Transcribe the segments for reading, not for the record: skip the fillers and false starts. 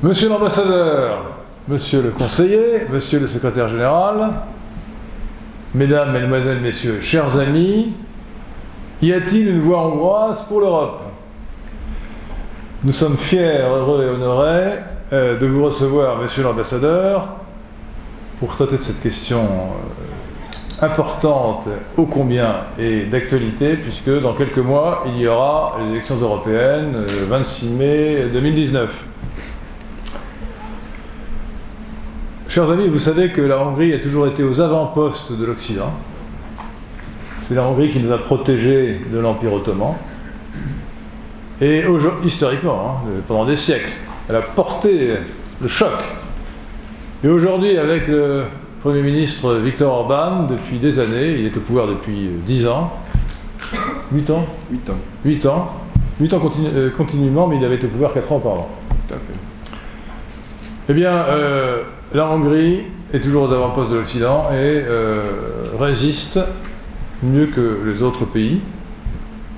Monsieur l'ambassadeur, monsieur le conseiller, monsieur le secrétaire général, mesdames, mesdemoiselles, messieurs, chers amis, y a-t-il une voix hongroise pour l'Europe? Nous sommes fiers, heureux et honorés de vous recevoir, monsieur l'ambassadeur, pour traiter de cette question importante, ô combien, et d'actualité, puisque dans quelques mois, il y aura les élections européennes, le 26 mai 2019. Chers amis, vous savez que la Hongrie a toujours été aux avant-postes de l'Occident. C'est la Hongrie qui nous a protégés de l'Empire ottoman. Et historiquement, pendant des siècles, elle a porté le choc. Et aujourd'hui, avec le Premier ministre Viktor Orban, depuis des années, il est au pouvoir depuis 10 ans. 8 ans 8 ans. 8 ans. 8 ans continuellement, mais il avait été au pouvoir 4 ans auparavant. Tout à fait. Eh bien, la Hongrie est toujours aux avant-postes de l'Occident et résiste mieux que les autres pays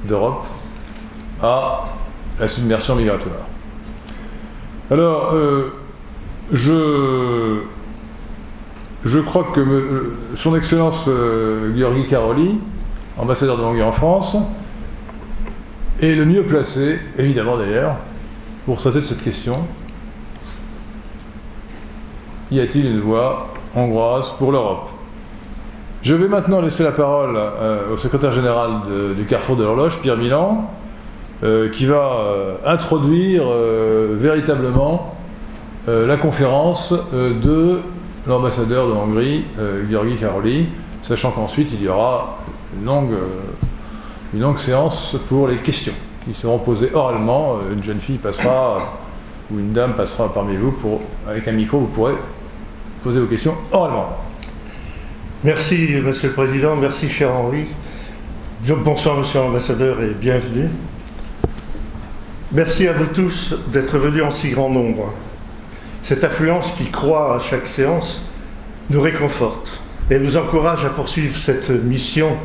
d'Europe à la submersion migratoire. Alors, je crois que son Excellence György Károly, ambassadeur de Hongrie en France, est le mieux placé, évidemment d'ailleurs, pour traiter de cette question. Y a-t-il une voix hongroise pour l'Europe? Je vais maintenant laisser la parole au secrétaire général du Carrefour de l'Horloge, Pierre Milan, qui va introduire véritablement la conférence de l'ambassadeur de Hongrie, György Károly, sachant qu'ensuite il y aura une longue séance pour les questions qui seront posées oralement. Une jeune fille passera, ou une dame passera parmi vous, avec un micro, vous pourrez poser vos questions oralement. Merci, Monsieur le Président, merci, cher Henri. Bonsoir, Monsieur l'ambassadeur, et bienvenue. Merci à vous tous d'être venus en si grand nombre. Cette affluence qui croît à chaque séance nous réconforte et nous encourage à poursuivre cette mission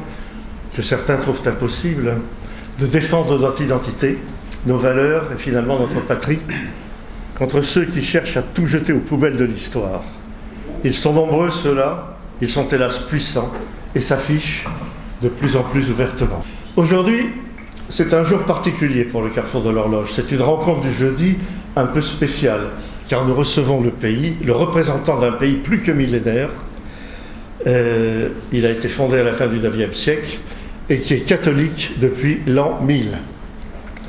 que certains trouvent impossible, de défendre notre identité, nos valeurs et finalement notre patrie contre ceux qui cherchent à tout jeter aux poubelles de l'histoire. Ils sont nombreux, ceux-là, ils sont hélas puissants et s'affichent de plus en plus ouvertement. Aujourd'hui, c'est un jour particulier pour le Carrefour de l'Horloge. C'est une rencontre du jeudi un peu spéciale, car nous recevons le représentant d'un pays plus que millénaire. Il a été fondé à la fin du IXe siècle et qui est catholique depuis l'an 1000.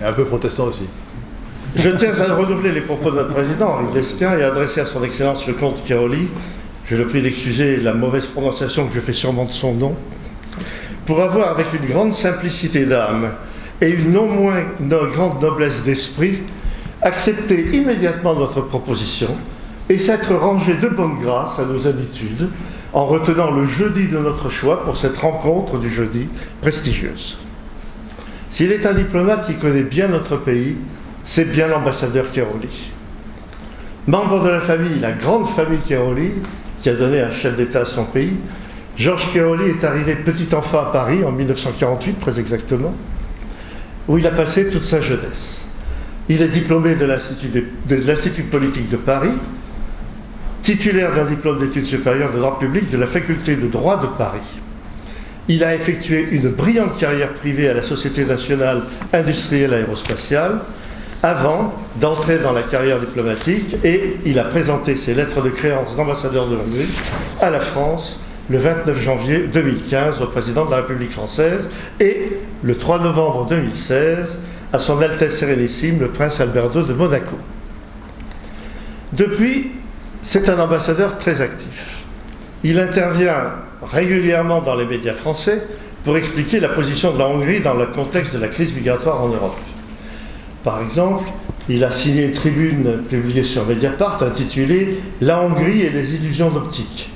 Et un peu protestant aussi. Je tiens à renouveler les propos de notre président, Henri Lesquin, et adresser à son Excellence le comte Károly, je le prie d'excuser la mauvaise prononciation que je fais sûrement de son nom, pour avoir, avec une grande simplicité d'âme et une non moins grande noblesse d'esprit, accepté immédiatement notre proposition et s'être rangé de bonne grâce à nos habitudes en retenant le jeudi de notre choix pour cette rencontre du jeudi prestigieuse. S'il est un diplomate qui connaît bien notre pays, c'est bien l'ambassadeur Károly. Membre de la famille, la grande famille Károly, qui a donné un chef d'État à son pays, Georges Károly est arrivé petit enfant à Paris en 1948, très exactement, où il a passé toute sa jeunesse. Il est diplômé de l'Institut politique de Paris, titulaire d'un diplôme d'études supérieures de droit public de la faculté de droit de Paris. Il a effectué une brillante carrière privée à la Société nationale industrielle aérospatiale avant d'entrer dans la carrière diplomatique, et il a présenté ses lettres de créance d'ambassadeur de Hongrie à la France le 29 janvier 2015 au président de la République française et le 3 novembre 2016 à son Altesse Sérénissime, le prince Alberto de Monaco. Depuis, c'est un ambassadeur très actif. Il intervient régulièrement dans les médias français pour expliquer la position de la Hongrie dans le contexte de la crise migratoire en Europe. Par exemple, il a signé une tribune publiée sur Mediapart intitulée « La Hongrie et les illusions d'optique ».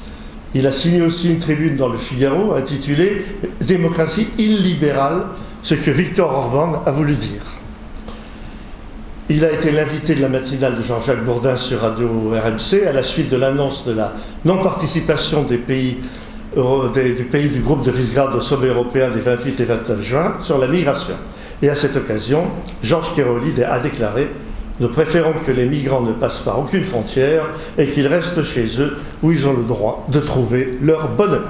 Il a signé aussi une tribune dans le Figaro intitulée « Démocratie illibérale », ce que Viktor Orban a voulu dire. Il a été l'invité de la matinale de Jean-Jacques Bourdin sur Radio RMC à la suite de l'annonce de la non-participation des pays du groupe de Visegrad au sommet européen des 28 et 29 juin sur la migration. Et à cette occasion, Georges Károly a déclaré Nous préférons que les migrants ne passent par aucune frontière et qu'ils restent chez eux où ils ont le droit de trouver leur bonheur.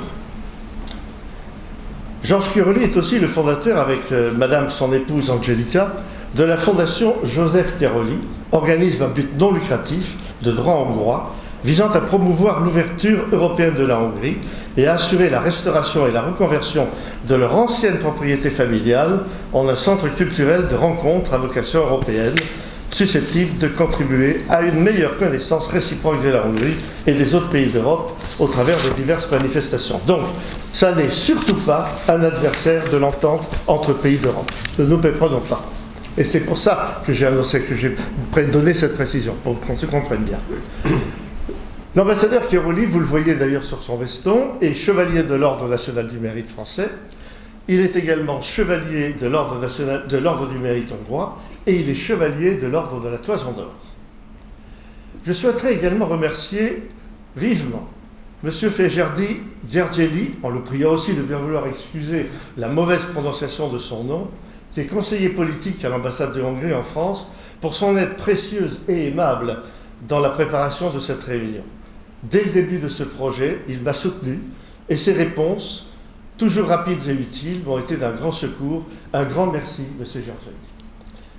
Georges Chiaroli est aussi le fondateur, avec madame son épouse Angelica, de la fondation Joseph Chiaroli, organisme à but non lucratif de droit hongrois, visant à promouvoir l'ouverture européenne de la Hongrie et à assurer la restauration et la reconversion de leur ancienne propriété familiale en un centre culturel de rencontres à vocation européenne, susceptible de contribuer à une meilleure connaissance réciproque de la Hongrie et des autres pays d'Europe au travers de diverses manifestations. Donc, ça n'est surtout pas un adversaire de l'entente entre pays d'Europe. Ne nous méprenons pas. Et c'est pour ça que j'ai annoncé, que j'ai donné cette précision, pour qu'on se comprenne bien. L'ambassadeur Chiaroli, vous le voyez d'ailleurs sur son veston, est chevalier de l'Ordre national du mérite français. Il est également chevalier de l'Ordre du mérite hongrois et il est chevalier de l'Ordre de la Toison d'Or. Je souhaiterais également remercier vivement M. Fejerdi Gyergyeli, en le priant aussi de bien vouloir excuser la mauvaise prononciation de son nom, qui est conseiller politique à l'ambassade de Hongrie en France, pour son aide précieuse et aimable dans la préparation de cette réunion. Dès le début de ce projet, il m'a soutenu et ses réponses, toujours rapides et utiles, m'ont été d'un grand secours. Un grand merci, M. Gyergyeli.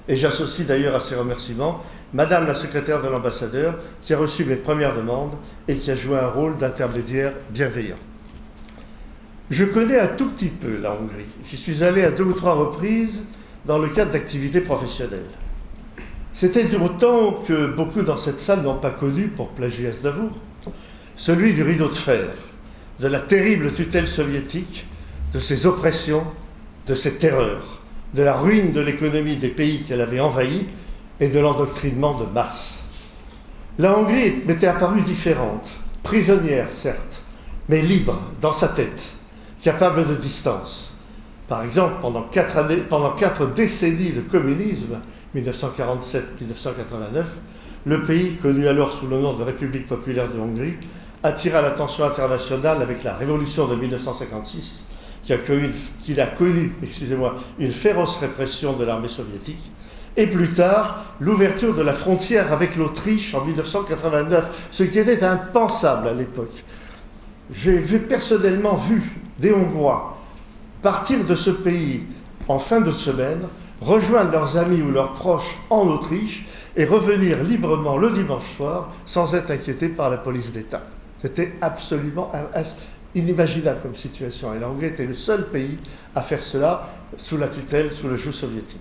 Et j'associe d'ailleurs à ces remerciements Madame la secrétaire de l'ambassadeur, qui a reçu mes premières demandes et qui a joué un rôle d'intermédiaire bienveillant. Je connais un tout petit peu la Hongrie. J'y suis allé à 2 ou 3 reprises dans le cadre d'activités professionnelles. C'était du temps que beaucoup dans cette salle n'ont pas connu, pour plagier Aznavour, celui du rideau de fer, de la terrible tutelle soviétique, de ses oppressions, de ses terreurs, de la ruine de l'économie des pays qu'elle avait envahis et de l'endoctrinement de masse. La Hongrie m'était apparue différente, prisonnière certes, mais libre dans sa tête, capable de distance. Par exemple, pendant 4 décennies de communisme, 1947-1989, le pays, connu alors sous le nom de République populaire de Hongrie, attira l'attention internationale avec la révolution de 1956, qui a connu une féroce répression de l'armée soviétique, et plus tard, l'ouverture de la frontière avec l'Autriche en 1989, ce qui était impensable à l'époque. J'ai personnellement vu des Hongrois partir de ce pays en fin de semaine, rejoindre leurs amis ou leurs proches en Autriche et revenir librement le dimanche soir sans être inquiétés par la police d'État. C'était absolument inimaginable comme situation. Et la Hongrie était le seul pays à faire cela sous la tutelle, sous le joug soviétique.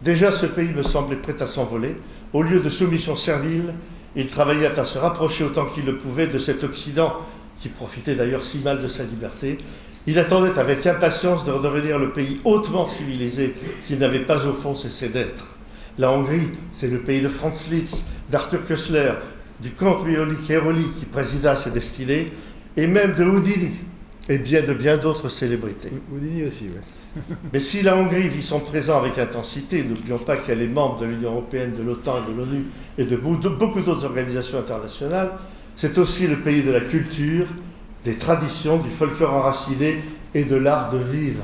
Déjà, ce pays me semblait prêt à s'envoler. Au lieu de soumission servile, il travaillait à se rapprocher autant qu'il le pouvait de cet Occident, qui profitait d'ailleurs si mal de sa liberté. Il attendait avec impatience de redevenir le pays hautement civilisé qu'il n'avait pas au fond cessé d'être. La Hongrie, c'est le pays de Franz Liszt, d'Arthur Koestler, du comte Chiaroli qui présida ses destinées, et même de Houdini, et de bien d'autres célébrités. Houdini aussi, oui. Mais si la Hongrie vit son présent avec intensité, n'oublions pas qu'elle est membre de l'Union européenne, de l'OTAN, de l'ONU et de beaucoup d'autres organisations internationales, c'est aussi le pays de la culture, des traditions, du folklore enraciné et de l'art de vivre.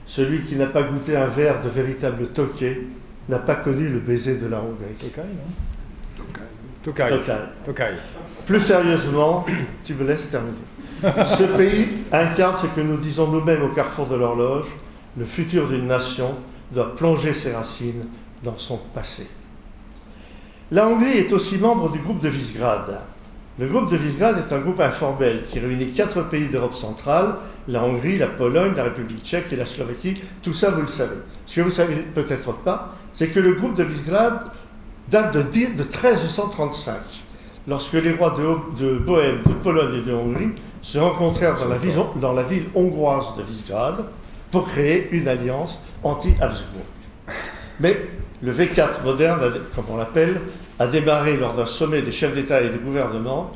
Celui qui n'a pas goûté un verre de véritable Tokay n'a pas connu le baiser de la Hongrie. Tokay, non? Tokay. Plus sérieusement, tu me laisses terminer. Ce pays incarne ce que nous disons nous-mêmes au carrefour de l'horloge. Le futur d'une nation doit plonger ses racines dans son passé. La Hongrie est aussi membre du groupe de Visegrad. Le groupe de Visegrad est un groupe informel qui réunit 4 pays d'Europe centrale, la Hongrie, la Pologne, la République tchèque et la Slovaquie. Tout ça, vous le savez. Ce que vous ne savez peut-être pas, c'est que le groupe de Visegrad date de 1335, lorsque les rois de Bohême, de Pologne et de Hongrie se rencontrèrent dans la ville hongroise de Visegrad pour créer une alliance anti-Habsbourg. Mais le V4 moderne, comme on l'appelle, a démarré lors d'un sommet des chefs d'État et de gouvernement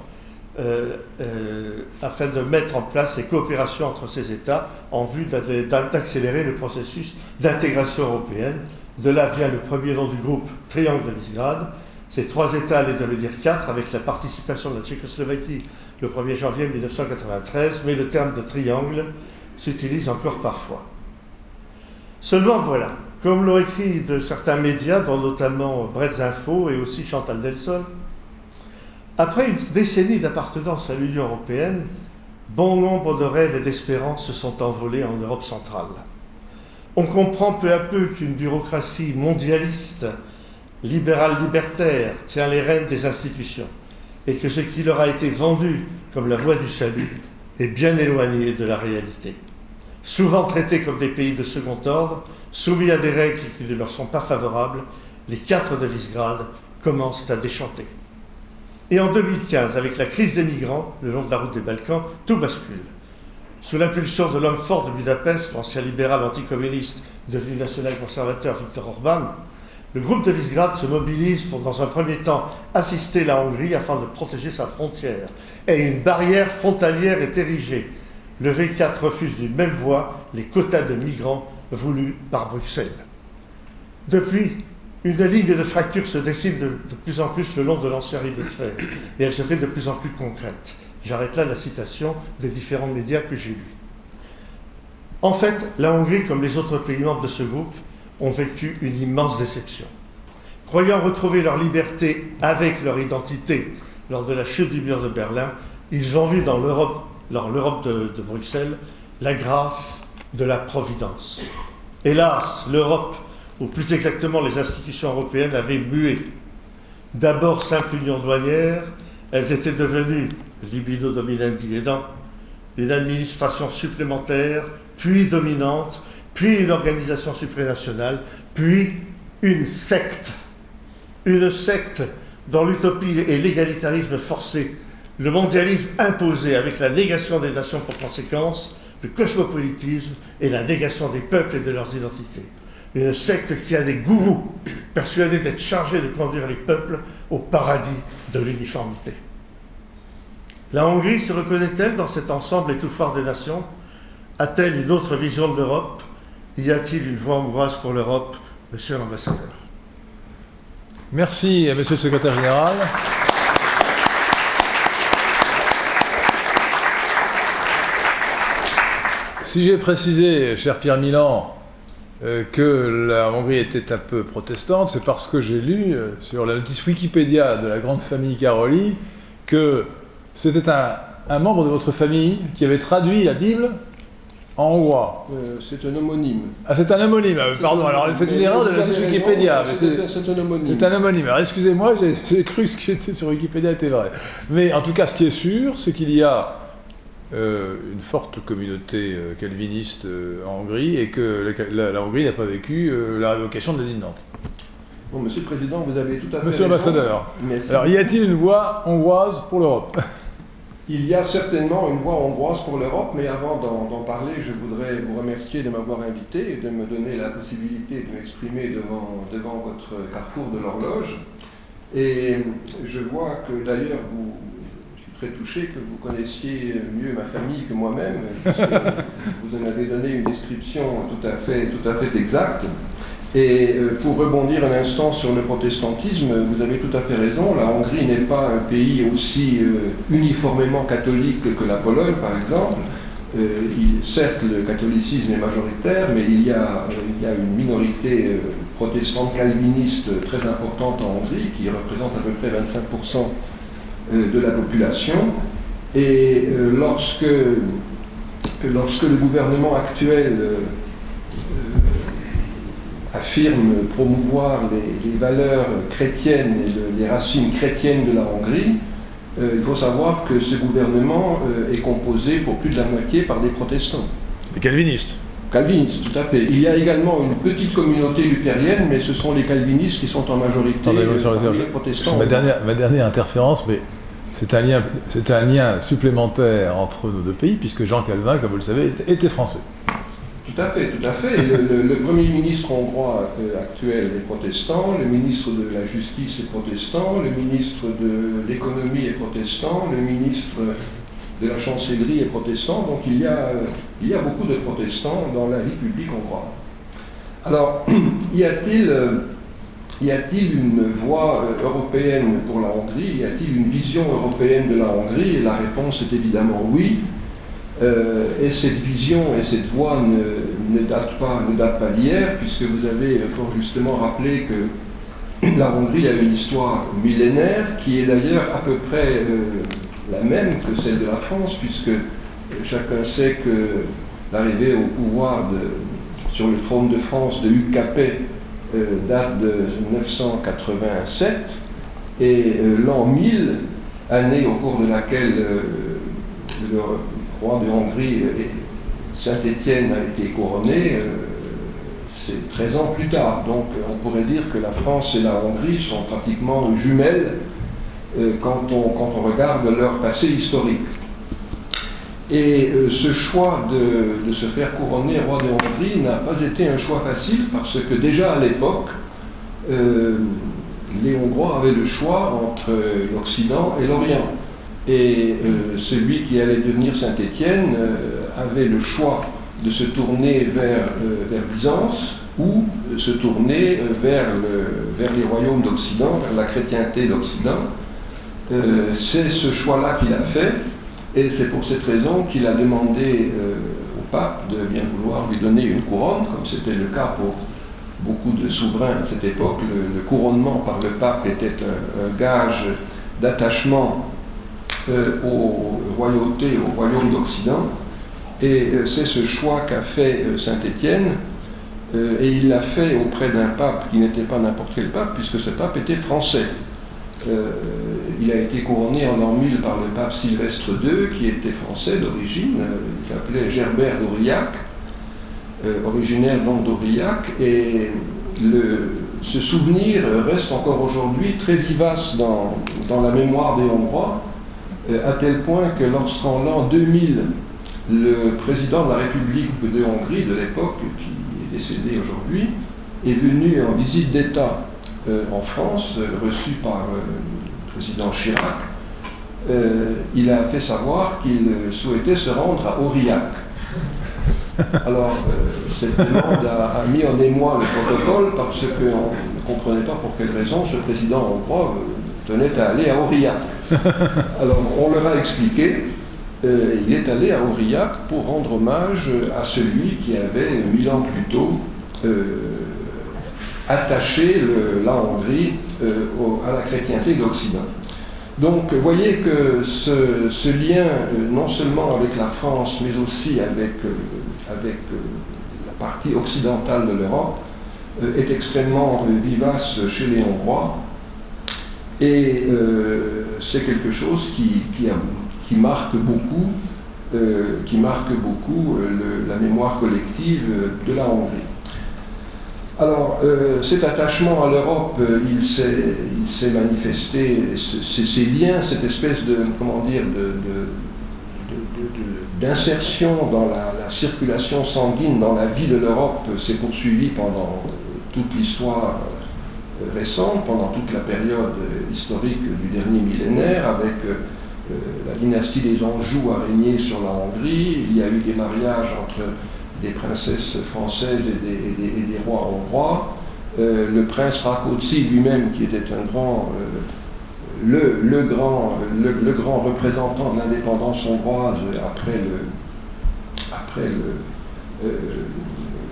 afin de mettre en place les coopérations entre ces États en vue d'accélérer le processus d'intégration européenne. De là vient le premier nom du groupe, Triangle de Visegrad. Ces 3 États allaient devenir 4 avec la participation de la Tchécoslovaquie le 1er janvier 1993, mais le terme de triangle s'utilise encore parfois. Seulement voilà, Comme l'ont écrit de certains médias, dont notamment Bretz Info et aussi Chantal Delson, après une décennie d'appartenance à l'Union européenne, bon nombre de rêves et d'espérances se sont envolés en Europe centrale. On comprend peu à peu qu'une bureaucratie mondialiste, libérale-libertaire, tient les rênes des institutions et que ce qui leur a été vendu comme la voie du salut est bien éloigné de la réalité. Souvent traités comme des pays de second ordre, soumis à des règles qui ne leur sont pas favorables, les 4 de Visegrad commencent à déchanter. Et en 2015, avec la crise des migrants, le long de la route des Balkans, tout bascule. Sous l'impulsion de l'homme fort de Budapest, l'ancien libéral anticommuniste devenu national-conservateur Viktor Orban, le groupe de Visegrad se mobilise pour, dans un premier temps, assister la Hongrie afin de protéger sa frontière. Et une barrière frontalière est érigée. Le V4 refuse d'une même voix les quotas de migrants voulus par Bruxelles. Depuis, une ligne de fracture se dessine de plus en plus le long de l'ancien rideau de fer, et elle se fait de plus en plus concrète. J'arrête là la citation des différents médias que j'ai lus. En fait, la Hongrie, comme les autres pays membres de ce groupe, ont vécu une immense déception. Croyant retrouver leur liberté avec leur identité lors de la chute du mur de Berlin, ils ont vu dans l'Europe de Bruxelles la grâce de la providence. Hélas, l'Europe, ou plus exactement les institutions européennes, avaient mué. D'abord simple union douanière, elles étaient devenues, libido dominandi aidant, une administration supplémentaire, puis dominante, puis une organisation supranationale, puis une secte. Une secte dont l'utopie et l'égalitarisme forcé, le mondialisme imposé avec la négation des nations pour conséquence, le cosmopolitisme et la négation des peuples et de leurs identités. Une secte qui a des gourous persuadés d'être chargés de conduire les peuples au paradis de l'uniformité. La Hongrie se reconnaît-elle dans cet ensemble étouffant des nations? A-t-elle une autre vision de l'Europe? Y a-t-il une voie hongroise pour l'Europe, monsieur l'ambassadeur? Merci à monsieur le secrétaire général. Si j'ai précisé, cher Pierre Milan, que la Hongrie était un peu protestante, c'est parce que j'ai lu sur la notice Wikipédia de la grande famille Károlyi que c'était un membre de votre famille qui avait traduit la Bible en hongrois. C'est un homonyme. Ah, c'est un homonyme, pardon, alors c'est une erreur de la notice Wikipédia. C'est un homonyme. C'est un homonyme. Alors excusez-moi, j'ai cru que ce qui était sur Wikipédia était vrai. Mais en tout cas, ce qui est sûr, c'est qu'il y a une forte communauté calviniste en Hongrie et que la Hongrie n'a pas vécu la révocation de l'édit de Nantes. Bon, monsieur le Président, vous avez tout à fait Monsieur l'ambassadeur, alors y a-t-il une voie hongroise pour l'Europe? Il y a certainement une voie hongroise pour l'Europe, mais avant d'en parler, je voudrais vous remercier de m'avoir invité et de me donner la possibilité de m'exprimer devant votre carrefour de l'horloge. Et je vois que d'ailleurs je suis très touché que vous connaissiez mieux ma famille que moi-même, parce que vous en avez donné une description tout à fait exacte. Et pour rebondir un instant sur le protestantisme, vous avez tout à fait raison, la Hongrie n'est pas un pays aussi uniformément catholique que la Pologne, par exemple. Certes, le catholicisme est majoritaire, mais il y a une minorité protestante calviniste très importante en Hongrie, qui représente à peu près 25% de la population. Et lorsque le gouvernement actuel affirme promouvoir les valeurs chrétiennes et les racines chrétiennes de la Hongrie, il faut savoir que ce gouvernement est composé pour plus de la moitié par des protestants. Des calvinistes. Calvinistes, tout à fait. Il y a également une petite communauté luthérienne, mais ce sont les calvinistes qui sont en majorité parmi les protestants. Ma dernière interférence, mais c'est un lien supplémentaire entre nos deux pays, puisque Jean Calvin, comme vous le savez, était français. Tout à fait. Le Premier ministre hongrois actuel est protestant, le ministre de la Justice est protestant, le ministre de l'Économie est protestant, le ministre de la Chancellerie est protestant, donc il y a beaucoup de protestants dans la République hongroise. Alors, y a-t-il une voie européenne pour la Hongrie? Y a-t-il une vision européenne de la Hongrie? Et la réponse est évidemment oui. Et cette vision et cette voie ne date pas d'hier, puisque vous avez fort justement rappelé que la Hongrie a une histoire millénaire qui est d'ailleurs à peu près la même que celle de la France, puisque chacun sait que l'arrivée au pouvoir sur le trône de France de Hugues Capet date de 987, et l'an 1000, année au cours de laquelle le roi de Hongrie, Saint-Étienne, a été couronné, c'est 13 ans plus tard. Donc on pourrait dire que la France et la Hongrie sont pratiquement jumelles quand on regarde leur passé historique. Et ce choix de se faire couronner roi de Hongrie n'a pas été un choix facile, parce que déjà à l'époque, les Hongrois avaient le choix entre l'Occident et l'Orient. Et celui qui allait devenir Saint-Étienne avait le choix de se tourner vers Byzance ou se tourner vers les royaumes d'Occident, vers la chrétienté d'Occident. C'est ce choix-là qu'il a fait, et c'est pour cette raison qu'il a demandé au pape de bien vouloir lui donner une couronne, comme c'était le cas pour beaucoup de souverains à cette époque. Le couronnement par le pape était un gage d'attachement aux royautés, au royaume d'Occident, et c'est ce choix qu'a fait Saint-Étienne, et il l'a fait auprès d'un pape qui n'était pas n'importe quel pape, puisque ce pape était français. Il a été couronné en l'an 1000 par le pape Sylvestre II, qui était français d'origine. Il s'appelait Gerbert d'Aurillac, originaire donc d'Aurillac, et ce souvenir reste encore aujourd'hui très vivace dans la mémoire des Hongrois, à tel point que lorsqu'en l'an 2000, le président de la République de Hongrie de l'époque, qui est décédé aujourd'hui, est venu en visite d'État en France, reçu par le président Chirac, il a fait savoir qu'il souhaitait se rendre à Aurillac. Alors, cette demande a mis en émoi le protocole, parce qu'on ne comprenait pas pour quelle raison ce président hongrois tenait à aller à Aurillac. Alors, on leur a expliqué, il est allé à Aurillac pour rendre hommage à celui qui avait, 1000 ans plus tôt, attaché la Hongrie à la chrétienté d'Occident. Donc, vous voyez que ce lien, non seulement avec la France, mais aussi avec la partie occidentale de l'Europe, est extrêmement vivace chez les Hongrois. Et c'est quelque chose qui marque beaucoup, la mémoire collective de la Hongrie. Alors, cet attachement à l'Europe, il s'est manifesté, ces liens, cette espèce d'insertion dans la circulation sanguine dans la vie de l'Europe s'est poursuivi pendant toute l'histoire récente, pendant toute la période historique du dernier millénaire, avec la dynastie des Anjou a régné sur la Hongrie. Il y a eu des mariages entre des princesses françaises et des rois hongrois. Le prince Rákóczi lui-même, qui était un grand, le grand représentant de l'indépendance hongroise après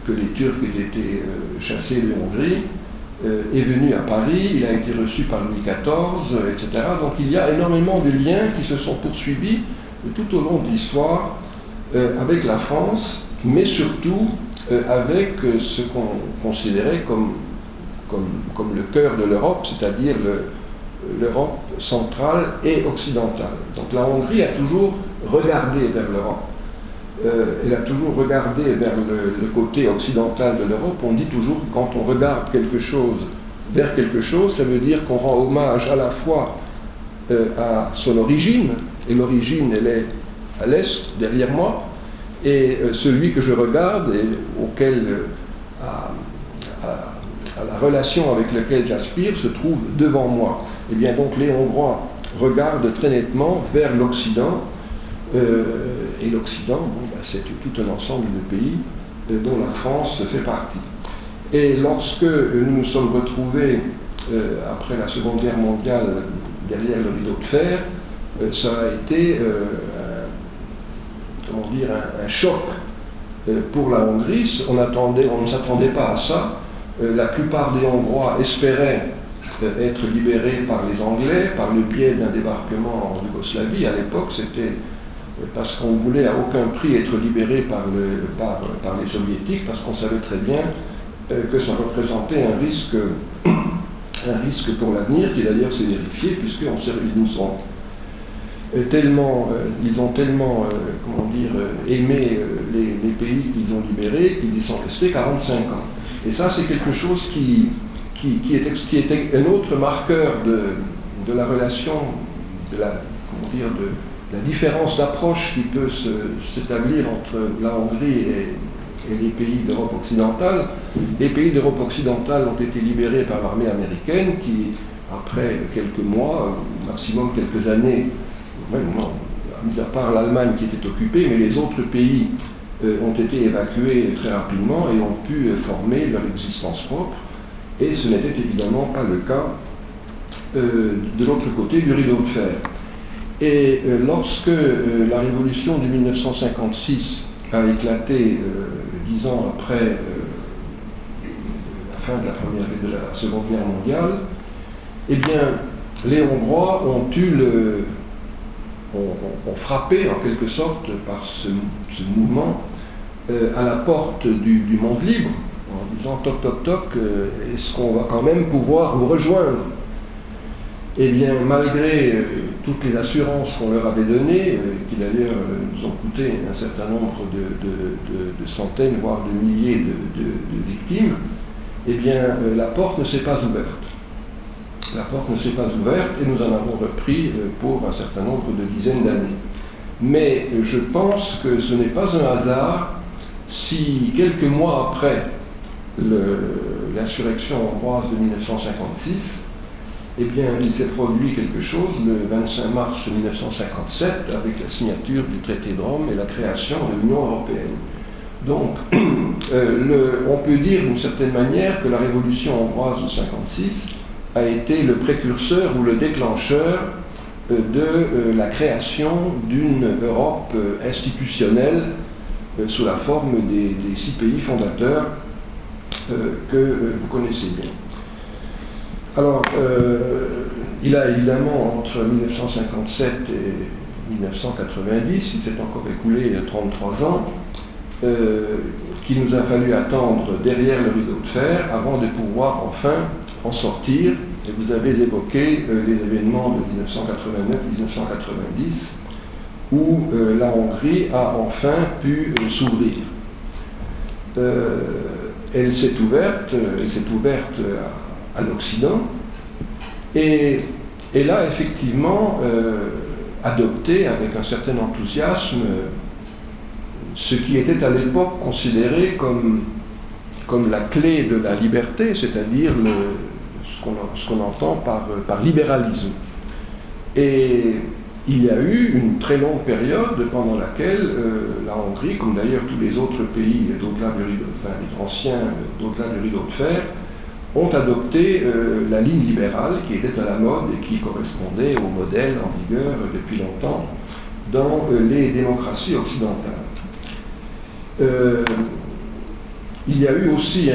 que les Turcs aient été chassés de Hongrie, est venu à Paris. Il a été reçu par Louis XIV, etc. Donc il y a énormément de liens qui se sont poursuivis tout au long de l'histoire avec la France, mais surtout avec ce qu'on considérait comme le cœur de l'Europe, c'est-à-dire l'Europe centrale et occidentale. Donc la Hongrie a toujours regardé vers l'Europe. Elle a toujours regardé vers le côté occidental de l'Europe. On dit toujours que quand on regarde quelque chose vers quelque chose, ça veut dire qu'on rend hommage à la fois à son origine, et l'origine elle est à l'est, derrière moi, et celui que je regarde et à la relation avec laquelle j'aspire se trouve devant moi. Et bien donc les Hongrois regardent très nettement vers l'Occident, et l'Occident, c'est tout un ensemble de pays dont la France fait partie. Et lorsque nous nous sommes retrouvés après la Seconde Guerre mondiale derrière le rideau de fer, ça a été un choc pour la Hongrie. On ne s'attendait pas à ça. La plupart des Hongrois espéraient être libérés par les Anglais par le biais d'un débarquement en Yougoslavie. À l'époque, c'était parce qu'on voulait à aucun prix être libéré par les Soviétiques, parce qu'on savait très bien que ça représentait un risque pour l'avenir, qui d'ailleurs s'est vérifié, puisqu'ils ont tellement aimé les pays qu'ils ont libérés qu'ils y sont restés 45 ans. Et ça, c'est quelque chose qui était un autre marqueur de la relation, de la différence d'approche qui peut s'établir entre la Hongrie et les pays d'Europe occidentale. Les pays d'Europe occidentale ont été libérés par l'armée américaine qui, après quelques mois, maximum quelques années, mis à part l'Allemagne qui était occupée, mais les autres pays ont été évacués très rapidement et ont pu former leur existence propre. Et ce n'était évidemment pas le cas de l'autre côté du rideau de fer. Et lorsque la révolution de 1956 a éclaté 10 ans après la fin de la Seconde Guerre mondiale, eh bien, les Hongrois ont frappé en quelque sorte par ce mouvement à la porte du monde libre, en disant toc toc toc, est-ce qu'on va quand même pouvoir vous rejoindre? Eh bien, malgré toutes les assurances qu'on leur avait données, qui d'ailleurs nous ont coûté un certain nombre de centaines, voire de milliers de victimes, eh bien, la porte ne s'est pas ouverte. La porte ne s'est pas ouverte et nous en avons repris pour un certain nombre de dizaines d'années. Mais je pense que ce n'est pas un hasard si quelques mois après l'insurrection hongroise de 1956, eh bien, il s'est produit quelque chose le 25 mars 1957 avec la signature du traité de Rome et la création de l'Union européenne. Donc, on peut dire d'une certaine manière que la révolution hongroise de 1956 a été le précurseur ou le déclencheur de la création d'une Europe institutionnelle sous la forme des 6 pays fondateurs que vous connaissez bien. Alors, il a évidemment, entre 1957 et 1990, il s'est encore écoulé 33 ans, qu'il nous a fallu attendre derrière le rideau de fer avant de pouvoir enfin en sortir. Et vous avez évoqué les événements de 1989-1990, où la Hongrie a enfin pu s'ouvrir. Elle s'est ouverte à l'Occident, et elle a effectivement adopté avec un certain enthousiasme ce qui était à l'époque considéré comme la clé de la liberté, c'est-à-dire ce qu'on entend par libéralisme. Et il y a eu une très longue période pendant laquelle la Hongrie, comme d'ailleurs tous les autres pays d'au-delà du rideau, les anciens d'au-delà du rideau de fer, ont adopté la ligne libérale qui était à la mode et qui correspondait au modèle en vigueur depuis longtemps dans les démocraties occidentales. Il y a eu aussi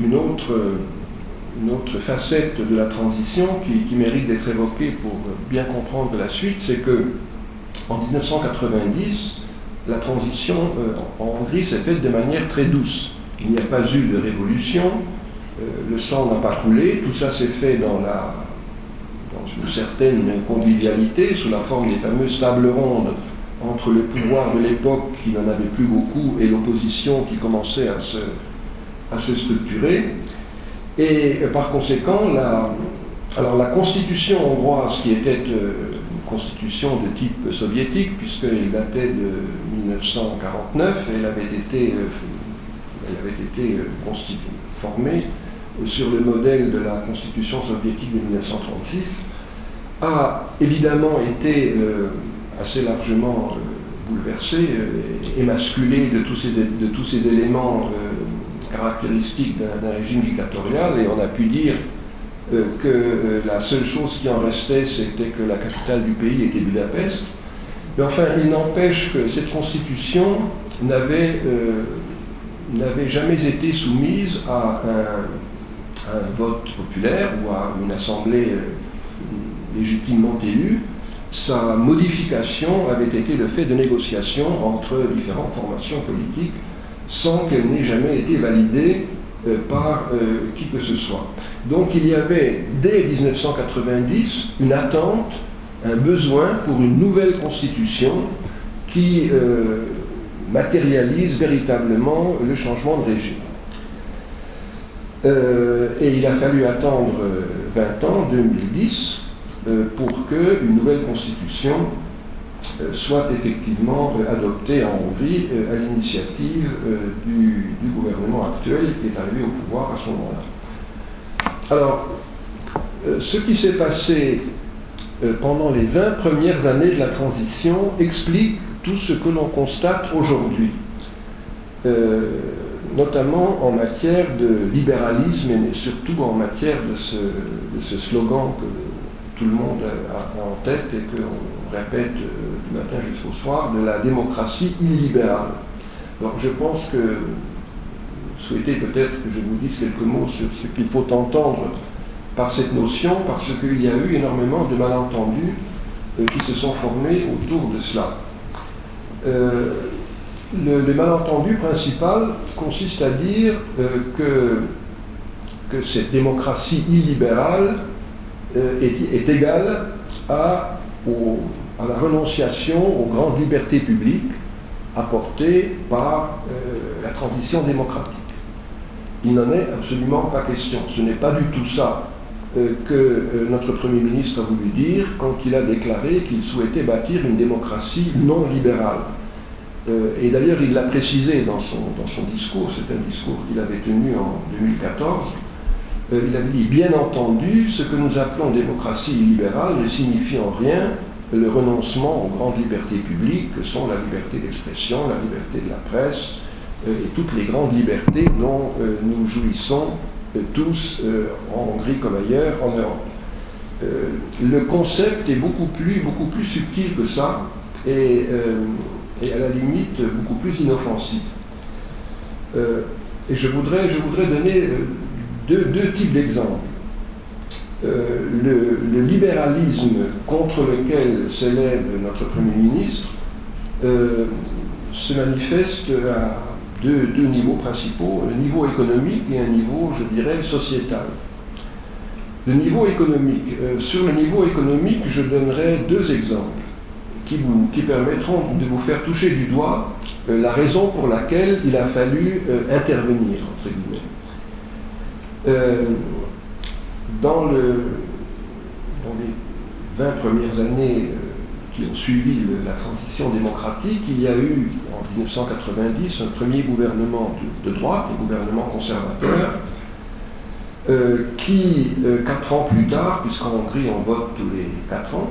une autre facette de la transition qui mérite d'être évoquée pour bien comprendre la suite, c'est que en 1990, la transition en Hongrie s'est faite de manière très douce. Il n'y a pas eu de révolution, le sang n'a pas coulé, tout ça s'est fait dans une certaine convivialité, sous la forme des fameuses tables rondes entre le pouvoir de l'époque, qui n'en avait plus beaucoup, et l'opposition qui commençait à se structurer. Et par conséquent, la constitution hongroise, qui était une constitution de type soviétique, puisqu'elle datait de 1949, elle avait été formée sur le modèle de la constitution soviétique de 1936, a évidemment été assez largement bouleversée, émasculée de tous ces éléments caractéristiques d'un régime dictatorial, et on a pu dire que la seule chose qui en restait, c'était que la capitale du pays était Budapest. Mais enfin, il n'empêche que cette constitution n'avait jamais été soumise à un vote populaire ou à une assemblée légitimement élue. Sa modification avait été le fait de négociations entre différentes formations politiques sans qu'elle n'ait jamais été validée par qui que ce soit. Donc il y avait dès 1990 une attente, un besoin pour une nouvelle constitution qui matérialise véritablement le changement de régime. Et il a fallu attendre 20 ans, 2010, pour qu'une nouvelle constitution soit effectivement adoptée en Hongrie à l'initiative du gouvernement actuel qui est arrivé au pouvoir à ce moment-là. Alors, ce qui s'est passé pendant les 20 premières années de la transition explique tout ce que l'on constate aujourd'hui, notamment en matière de libéralisme et surtout en matière de ce slogan que tout le monde a en tête et qu'on répète du matin jusqu'au soir, de la démocratie illibérale. Donc je pense que vous souhaitez peut-être que je vous dise quelques mots sur ce qu'il faut entendre par cette notion, parce qu'il y a eu énormément de malentendus qui se sont formés autour de cela. Le malentendu principal consiste à dire que cette démocratie illibérale est égale à la renonciation aux grandes libertés publiques apportées par la transition démocratique. Il n'en est absolument pas question. Ce n'est pas du tout ça que notre Premier ministre a voulu dire quand il a déclaré qu'il souhaitait bâtir une démocratie non libérale. Et d'ailleurs, il l'a précisé dans son discours, c'est un discours qu'il avait tenu en 2014. Il avait dit, bien entendu, ce que nous appelons démocratie illibérale ne signifie en rien le renoncement aux grandes libertés publiques que sont la liberté d'expression, la liberté de la presse et toutes les grandes libertés dont nous jouissons tous en Hongrie comme ailleurs en Europe. Le concept est beaucoup plus subtil que ça et à la limite beaucoup plus inoffensif. Et je voudrais donner deux types d'exemples. Le libéralisme contre lequel s'élève notre Premier ministre se manifeste à deux niveaux principaux, un niveau économique et un niveau, je dirais, sociétal. Le niveau économique. Sur le niveau économique, je donnerai deux exemples qui permettront de vous faire toucher du doigt la raison pour laquelle il a fallu intervenir, entre guillemets. Dans les 20 premières années qui ont suivi la transition démocratique, il y a eu en 1990 un premier gouvernement de droite, un gouvernement conservateur, qui, 4 ans plus tard, puisqu'en Hongrie on vote tous les 4 ans,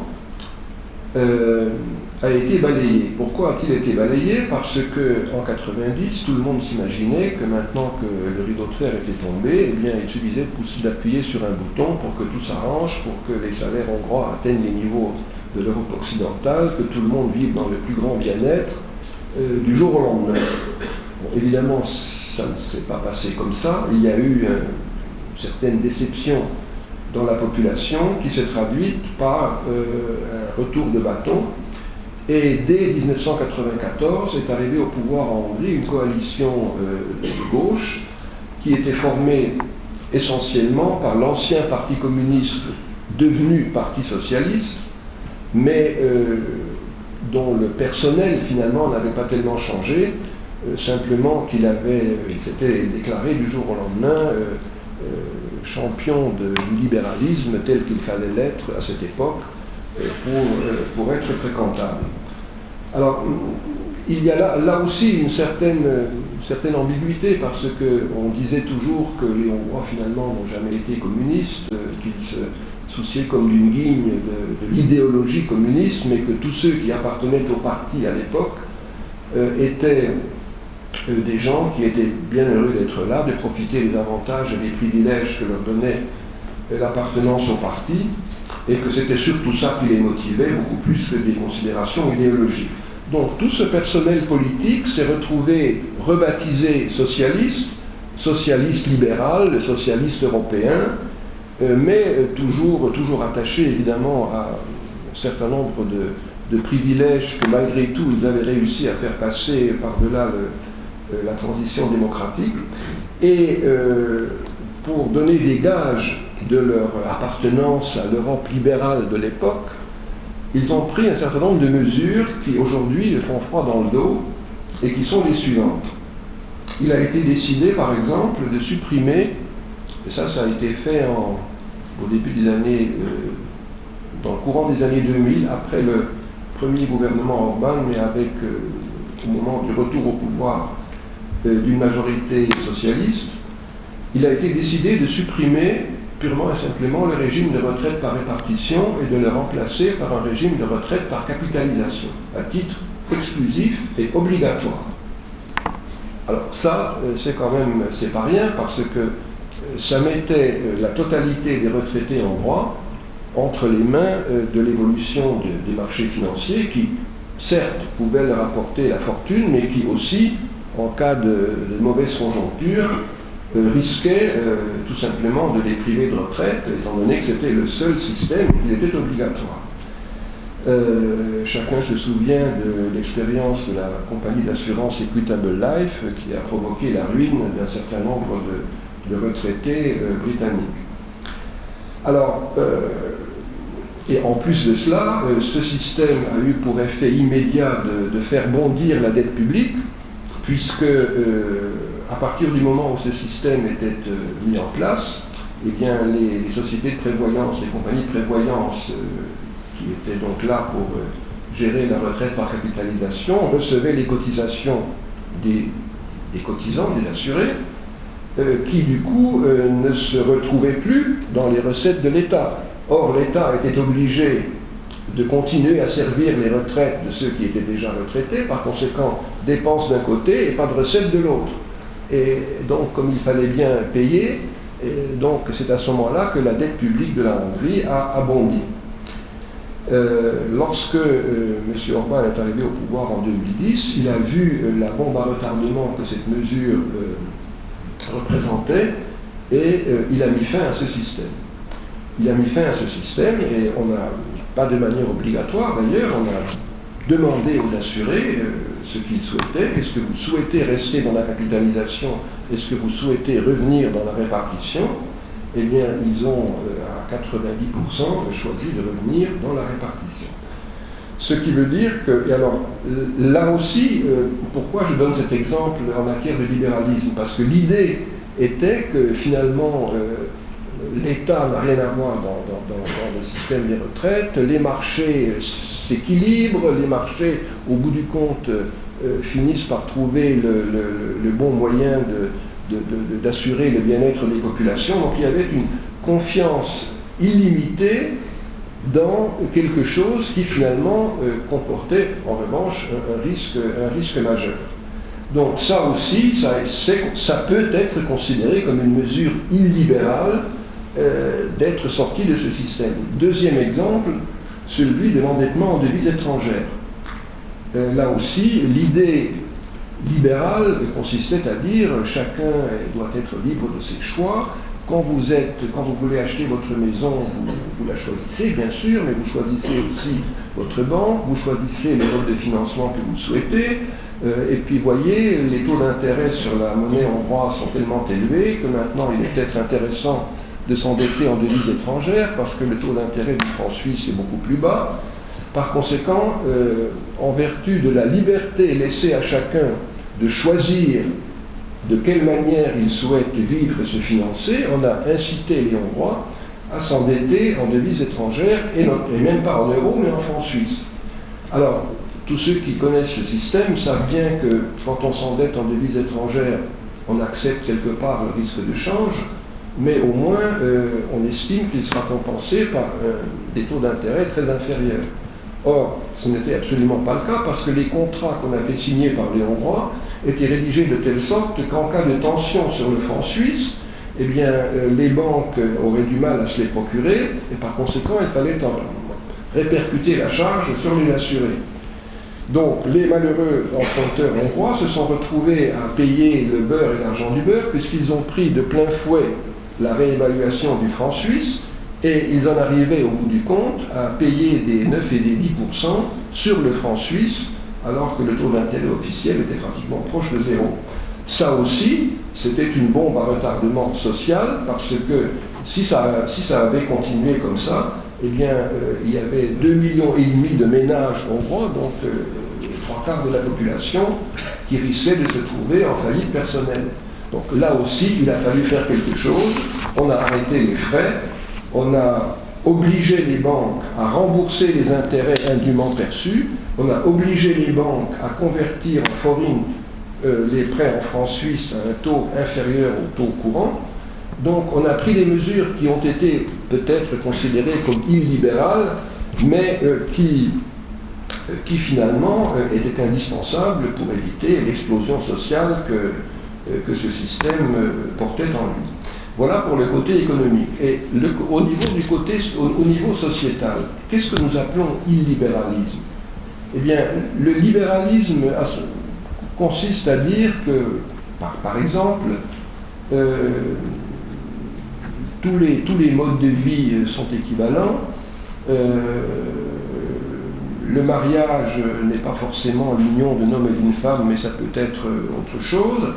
a été balayé. Pourquoi a-t-il été balayé? Parce qu'en 90, tout le monde s'imaginait que maintenant que le rideau de fer était tombé, eh bien, il suffisait d'appuyer sur un bouton pour que tout s'arrange, pour que les salaires hongrois atteignent les niveaux de l'Europe occidentale, que tout le monde vive dans le plus grand bien-être du jour au lendemain. Bon, évidemment, ça ne s'est pas passé comme ça. Il y a eu une certaine déception dans la population qui s'est traduite par un retour de bâton. Et dès 1994 est arrivée au pouvoir en Hongrie une coalition de gauche qui était formée essentiellement par l'ancien parti communiste devenu parti socialiste, mais dont le personnel finalement n'avait pas tellement changé, simplement qu'il s'était déclaré du jour au lendemain champion du libéralisme tel qu'il fallait l'être à cette époque pour être fréquentable. Alors, il y a là aussi une certaine ambiguïté, parce qu'on disait toujours que les Hongrois finalement n'ont jamais été communistes, qu'ils se souciaient comme d'une guigne de l'idéologie communiste, mais que tous ceux qui appartenaient au parti à l'époque étaient des gens qui étaient bien heureux d'être là, de profiter des avantages et des privilèges que leur donnait l'appartenance au parti, et que c'était surtout ça qui les motivait, beaucoup plus que des considérations idéologiques. Donc tout ce personnel politique s'est retrouvé rebaptisé socialiste, socialiste libéral, socialiste européen, mais toujours attaché évidemment à un certain nombre de privilèges que malgré tout ils avaient réussi à faire passer par-delà la transition démocratique. Et pour donner des gages de leur appartenance à l'Europe libérale de l'époque, ils ont pris un certain nombre de mesures qui aujourd'hui font froid dans le dos et qui sont les suivantes. Il a été décidé par exemple de supprimer, et ça a été fait au début des années, dans le courant des années 2000, après le premier gouvernement Orban, mais avec au moment du retour au pouvoir d'une majorité socialiste, il a été décidé de supprimer purement et simplement le régime de retraite par répartition et de le remplacer par un régime de retraite par capitalisation, à titre exclusif et obligatoire. Alors ça, c'est pas rien, parce que ça mettait la totalité des retraités hongrois entre les mains de l'évolution des marchés financiers qui, certes, pouvaient leur apporter la fortune, mais qui aussi, en cas de mauvaise conjoncture, risquaient tout simplement de les priver de retraite, étant donné que c'était le seul système et qu'il était obligatoire. Chacun se souvient de l'expérience de la compagnie d'assurance Equitable Life qui a provoqué la ruine d'un certain nombre de retraités britanniques. Alors, et en plus de cela, ce système a eu pour effet immédiat de faire bondir la dette publique, puisque à partir du moment où ce système était mis en place, eh bien, les sociétés de prévoyance, les compagnies de prévoyance qui étaient donc là pour gérer la retraite par capitalisation, recevaient les cotisations des cotisants, des assurés, qui du coup ne se retrouvaient plus dans les recettes de l'État. Or, l'État était obligé de continuer à servir les retraites de ceux qui étaient déjà retraités, par conséquent, dépenses d'un côté et pas de recettes de l'autre. Et donc, comme il fallait bien payer, donc c'est à ce moment-là que la dette publique de la Hongrie a bondi. Lorsque M. Orban est arrivé au pouvoir en 2010, il a vu la bombe à retardement que cette mesure représentait et il a mis fin à ce système. Il a mis fin à ce système et on n'a pas de manière obligatoire d'ailleurs, on a demandé aux assurés ce qu'ils souhaitaient. Est-ce que vous souhaitez rester dans la capitalisation? Est-ce que vous souhaitez revenir dans la répartition? Eh bien, ils ont à 90% choisi de revenir dans la répartition. Ce qui veut dire que, et alors là aussi, pourquoi je donne cet exemple en matière de libéralisme? Parce que l'idée était que finalement, l'État n'a rien à voir dans le système des retraites, les marchés s'équilibrent, les marchés, au bout du compte, finissent par trouver le bon moyen d'assurer le bien-être des populations. Donc il y avait une confiance illimitée dans quelque chose qui finalement comportait en revanche un risque majeur. Donc ça aussi, ça peut être considéré comme une mesure illibérale d'être sorti de ce système. Deuxième exemple, celui de l'endettement en devises étrangères. Là aussi, l'idée libérale consistait à dire chacun doit être libre de ses choix. Quand vous voulez acheter votre maison, vous la choisissez bien sûr, mais vous choisissez aussi votre banque, vous choisissez le mode de financement que vous souhaitez. Et puis voyez, les taux d'intérêt sur la monnaie hongroise sont tellement élevés que maintenant il est peut-être intéressant de s'endetter en devises étrangères parce que le taux d'intérêt du franc suisse est beaucoup plus bas. Par conséquent, en vertu de la liberté laissée à chacun de choisir de quelle manière il souhaite vivre et se financer, on a incité les Hongrois à s'endetter en devises étrangères, et même pas en euros, mais en francs suisses. Alors, tous ceux qui connaissent ce système savent bien que quand on s'endette en devises étrangères, on accepte quelque part le risque de change, mais au moins on estime qu'il sera compensé par des taux d'intérêt très inférieurs. Or, ce n'était absolument pas le cas parce que les contrats qu'on avait signés par les Hongrois étaient rédigés de telle sorte qu'en cas de tension sur le franc suisse, eh bien, les banques auraient du mal à se les procurer et par conséquent, il fallait répercuter la charge sur les assurés. Donc les malheureux emprunteurs hongrois se sont retrouvés à payer le beurre et l'argent du beurre, puisqu'ils ont pris de plein fouet la réévaluation du franc suisse, et ils en arrivaient au bout du compte à payer des 9 et des 10% sur le franc suisse, alors que le taux d'intérêt officiel était pratiquement proche de zéro. Ça aussi, c'était une bombe à retardement social, parce que si ça avait continué comme ça, eh bien, il y avait 2,5 millions de ménages hongrois, donc 3/4 de la population, qui risquaient de se trouver en faillite personnelle. Donc là aussi, il a fallu faire quelque chose. On a arrêté les frais, on a obligé les banques à rembourser les intérêts indûment perçus, on a obligé les banques à convertir en forint les prêts en francs suisses à un taux inférieur au taux courant. Donc on a pris des mesures qui ont été peut-être considérées comme illibérales, mais qui finalement étaient indispensables pour éviter l'explosion sociale que ce système portait en lui. Voilà pour le côté économique. Et au niveau sociétal, qu'est-ce que nous appelons illibéralisme? Eh bien, le libéralisme consiste à dire que, par exemple, tous les modes de vie sont équivalents. Le mariage n'est pas forcément l'union d'un homme et d'une femme, mais ça peut être autre chose.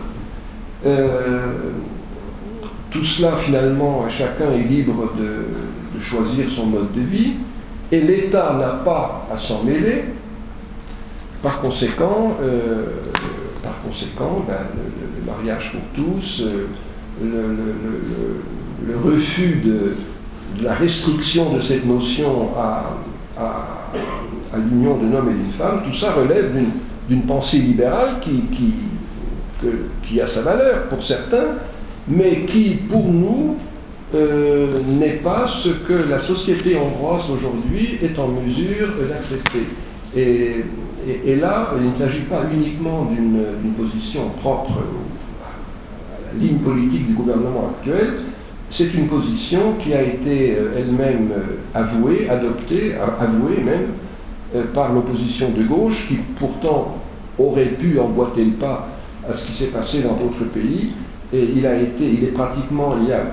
Tout cela, finalement, chacun est libre de choisir son mode de vie, et l'État n'a pas à s'en mêler. Par conséquent, le mariage pour tous, le refus de la restriction de cette notion à l'union d'un homme et d'une femme, tout ça relève d'une pensée libérale qui a sa valeur pour certains, mais qui, pour nous, n'est pas ce que la société hongroise aujourd'hui est en mesure d'accepter. Et là, il ne s'agit pas uniquement d'une position propre à la ligne politique du gouvernement actuel, c'est une position qui a été elle-même avouée, adoptée, avouée même, par l'opposition de gauche, qui pourtant aurait pu emboîter le pas à ce qui s'est passé dans d'autres pays. Et il y a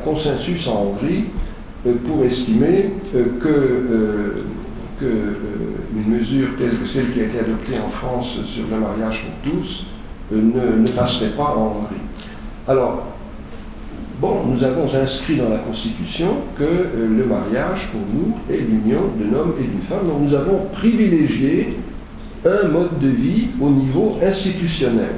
consensus en Hongrie pour estimer une mesure telle que celle qui a été adoptée en France sur le mariage pour tous ne passerait pas en Hongrie. Alors, nous avons inscrit dans la Constitution que le mariage pour nous est l'union d'un homme et d'une femme. Donc nous avons privilégié un mode de vie au niveau institutionnel.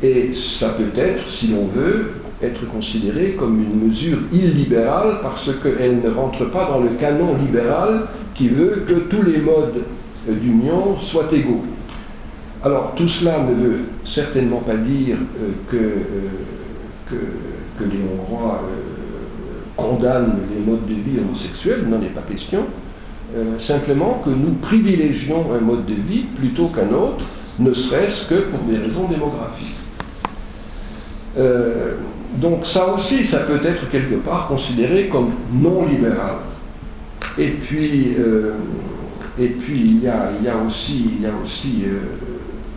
Et ça peut être, si l'on veut, être considéré comme une mesure illibérale parce qu'elle ne rentre pas dans le canon libéral qui veut que tous les modes d'union soient égaux. Alors tout cela ne veut certainement pas dire que les Hongrois condamnent les modes de vie homosexuels, il n'en est pas question, simplement que nous privilégions un mode de vie plutôt qu'un autre, ne serait-ce que pour des raisons démographiques. Donc ça aussi, ça peut être quelque part considéré comme non libéral. Et puis il y a aussi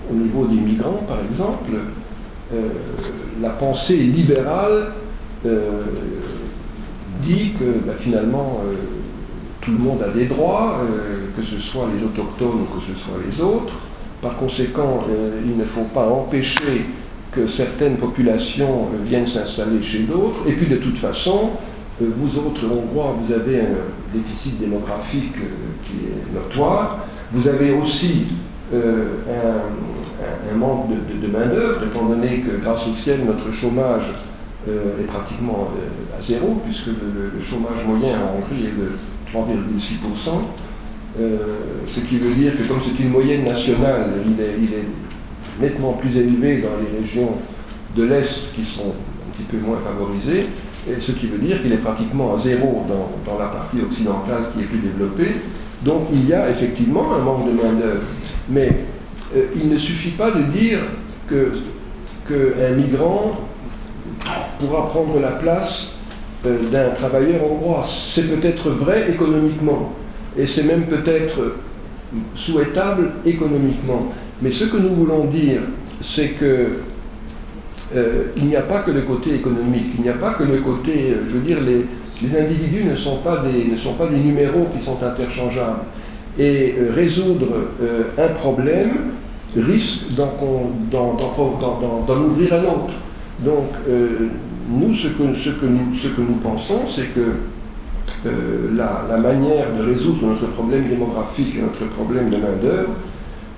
au niveau des migrants, par exemple, la pensée libérale dit que finalement tout le monde a des droits, que ce soit les autochtones ou que ce soit les autres. Par conséquent, il ne faut pas empêcher que certaines populations viennent s'installer chez d'autres. Et puis de toute façon, vous autres Hongrois, vous avez un déficit démographique qui est notoire. Vous avez aussi un manque de main-d'œuvre, étant donné que grâce au ciel, notre chômage est pratiquement à zéro, puisque le chômage moyen en Hongrie est de 3,6%. Ce qui veut dire que comme c'est une moyenne nationale, il est nettement plus élevé dans les régions de l'Est qui sont un petit peu moins favorisées, et ce qui veut dire qu'il est pratiquement à zéro dans la partie occidentale qui est plus développée. Donc il y a effectivement un manque de main-d'œuvre. Mais il ne suffit pas de dire qu'un migrant pourra prendre la place d'un travailleur hongrois. C'est peut-être vrai économiquement, et c'est même peut-être souhaitable économiquement. Mais ce que nous voulons dire, c'est que il n'y a pas que le côté économique, il n'y a pas que le côté, je veux dire, les individus ne sont pas des numéros qui sont interchangeables. Et résoudre un problème risque d'en ouvrir un autre. Donc, nous, ce que nous pensons, c'est que la manière de résoudre notre problème démographique et notre problème de main-d'œuvre